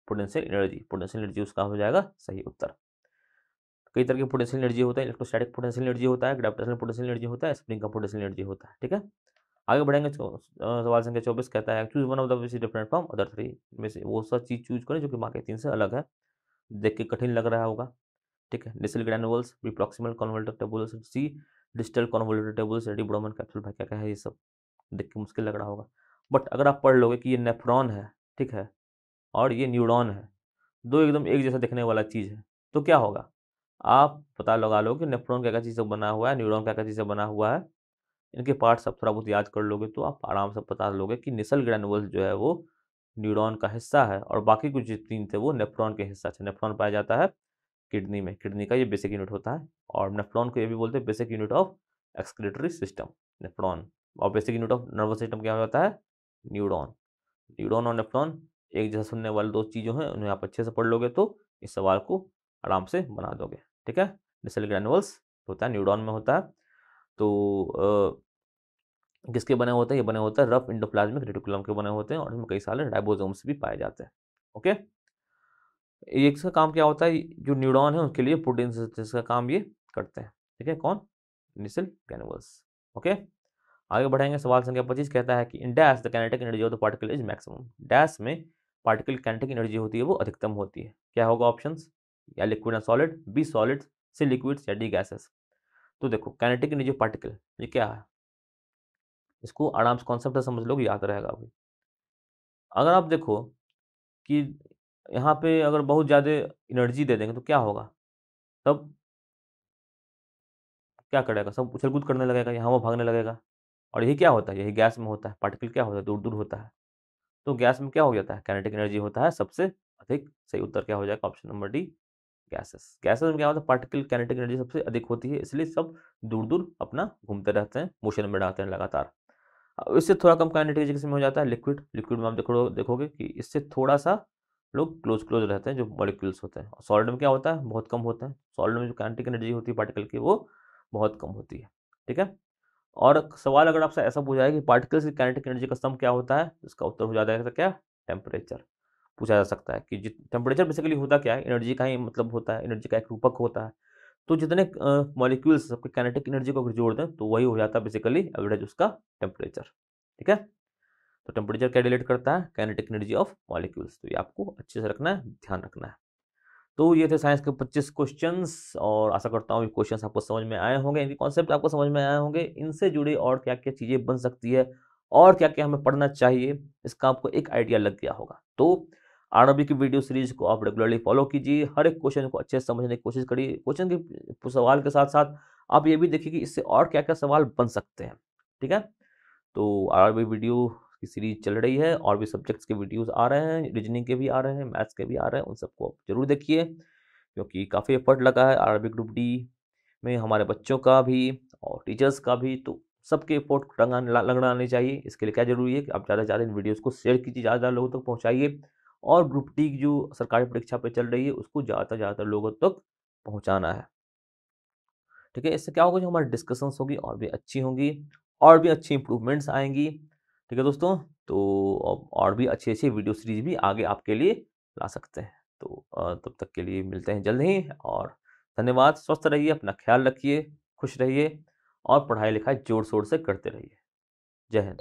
पोटेंशियल एनर्जी। पोटेंशियल एनर्जी उसका हो जाएगा सही उत्तर। कई तरह के पोटेंशियल एनर्जी होता है, इलेक्ट्रोस्टैटिक पोटेंशियल एनर्जी होता है, ग्रेविटेशनल पोटेंशियल एनर्जी होता है, स्प्रिंग का पोटेंशियल एनर्जी होता है, ठीक है। आगे बढ़ेंगे, सवाल संख्या 24 कहता है choose one of the which is different from other three, में से वो सब चीज चूज करें जो कि बाकी तीन से अलग है। देख के कठिन लग रहा होगा, ठीक है। Distal granules, B proximal convoluted tubules, C distal convoluted tubules, D Bowman capsule. भाई क्या क्या है ये सब, देख के मुश्किल लग रहा होगा, बट अगर आप पढ़ लोगे कि ये नेफ्रॉन है, ठीक है, और ये न्यूरॉन है, दो एकदम एक जैसा दिखने वाला चीज़ है, तो क्या होगा, आप पता लगा लो कि नेफ्रॉन क्या क्या चीज़ से बना हुआ है, न्यूरॉन क्या क्या चीज़ से बना हुआ है। इनके पार्ट्स आप थोड़ा बहुत याद कर लोगे तो आप आराम से बता लोगे कि निसल ग्रैन्युल्स जो है वो न्यूरॉन का हिस्सा है, और बाकी कुछ जो तीन थे वो नेफ्रॉन के हिस्सा थे। नेफ्रॉन पाया जाता है किडनी में, किडनी का ये बेसिक यूनिट होता है, और नेफ्रॉन को ये भी बोलते हैं basic unit of excretory system, nephron. और basic unit of nervous system क्या होता है, न्यूरॉन। न्यूरॉन और नेफ्रॉन एक जैसा सुनने वाले दो चीज़ों हैं, उन्हें आप अच्छे से पढ़ लोगे तो इस सवाल को आराम से बना दोगे, ठीक है। डिसल ग्रैनुअल्स होता है न्यूरॉन में होता है। तो किसके बने होते हैं, ये बने होते हैं रफ इंडोप्लाज्मिक रेटिकुलम के बने होते हैं, और इसमें कई सारे राइबोसोम्स भी पाए जाते हैं, ओके। इसका काम क्या होता है, जो न्यूरॉन है उसके लिए प्रोटीन सिंथेसिस का काम ये करते हैं, ठीक है। कौन, निसल ग्रैनुअल्स, ओके। आगे बढ़ेंगे, सवाल संख्या 25 कहता है कि in dash the kinetic energy of the particle is maximum. Dash में पार्टिकल काइनेटिक एनर्जी होती है वो अधिकतम होती है, क्या होगा ऑप्शंस, या liquid and solid, B solid, C liquids, या डी गैसेस। तो देखो काइनेटिक एनर्जी पार्टिकल ये क्या है, इसको आराम से कॉन्सेप्ट समझ लोगे, याद रहेगा अभी। अगर आप देखो कि यहाँ पे अगर बहुत ज़्यादा एनर्जी दे देंगे तो क्या होगा? तब क्या करेगा? सब उछल-कूद करने लगेगा, यहाँ-वहाँ भागने लगेगा। और यही क्या होता है? यही गैस में होता है। पार्टिकल क्या होता है? दूर-दूर होता है। तो गैस में क्या हो जाता है? काइनेटिक एनर्जी होता है सबसे अधिक। सही उत्तर क्या हो जाएगा? Option number D, gases. Gases में क्या होता है? पार्टिकल काइनेटिक एनर्जी सबसे अधिक होती है, इसलिए सब दूर-दूर अपना घूमते रहते हैं, मोशन में रहते हैं लगातार। इससे थोड़ा कम काइनेटिक एनर्जी किसमें हो जाता है? लिक्विड। लिक्विड में आप देखोगे कि इससे थोड़ा-सा लोग क्लोज़ रहते हैं, जो मॉलिक्यूल्स होते हैं। और सॉलिड में क्या होता है? बहुत कम होता है। सॉलिड में जो काइनेटिक एनर्जी होती है पार्टिकल की, वो बहुत कम होती है। ठीक है? और सवाल अगर आपसे ऐसा पूछा जाए कि पार्टिकल्स की काइनेटिक एनर्जी का सम क्या होता है? इसका उत्तर हो जाता है क्या? टेम्परेचर। पूछा जा सकता है कि जित टेम्परेचर बेसिकली होता क्या है? एनर्जी का ही मतलब होता है, एनर्जी का एक रूपक होता है। तो जितने मॉलिक्यूल्स सबकी काइनेटिक एनर्जी को अगर जोड़ दें, तो वही हो जाता है बेसिकली एवरेज उसका टेम्परेचर। ठीक है? तो टेम्परेचर क्या रिलेट करता है? Kinetic energy of molecules. तो ये आपको अच्छे से रखना है, ध्यान रखना है। तो ये थे साइंस के 25 क्वेश्चंस, और आशा करता हूँ ये क्वेश्चंस आपको समझ में आए होंगे, इनके कॉन्सेप्ट आपको समझ में आए होंगे। इनसे जुड़े और क्या-क्या चीज़ें बन सकती है और क्या-क्या हमें पढ़ना चाहिए, इसका आपको एक आइडिया लग गया होगा। तो आरआरबी की वीडियो सीरीज को आप रेगुलरली फॉलो कीजिए, हर एक क्वेश्चन को अच्छे से समझने की कोशिश करिए। क्वेश्चन के सवाल के साथ-साथ आप ये भी देखिए कि इससे और क्या-क्या सवाल बन सकते हैं। ठीक है? तो आरआरबी वीडियो की सीरीज चल रही है, और भी सब्जेक्ट्स के वीडियोज़ आ रहे हैं, रीजनिंग के भी आ रहे हैं, मैथ्स के भी आ रहे हैं, उन सबको आप ज़रूर देखिए। क्योंकि काफ़ी एफर्ट लगा है आरआरबी ग्रुप डी में, हमारे बच्चों का भी और टीचर्स का भी, तो सबके एफर्ट लगना आनी चाहिए। इसके लिए क्या ज़रूरी है कि आप ज़्यादा से ज़्यादा इन वीडियोज़ को शेयर कीजिए, ज़्यादा लोगों तक पहुँचाइए, और ग्रुप डी की जो सरकारी परीक्षा पे चल रही है, उसको ज़्यादा से ज़्यादा लोगों तक पहुँचाना है। ठीक है? इससे क्या होगा, जो हमारी डिस्कशंस होगी और भी अच्छी होंगी, और भी अच्छी इंप्रूवमेंट्स आएँगी। ठीक है दोस्तों? तो और भी अच्छी-अच्छी वीडियो सीरीज़ भी आगे आपके लिए ला सकते हैं। तो तब तक के लिए मिलते हैं जल्द ही, और धन्यवाद। स्वस्थ रहिए, अपना ख़्याल रखिए, खुश रहिए, और पढ़ाई-लिखाई ज़ोर-शोर से करते रहिए। जय हिंद।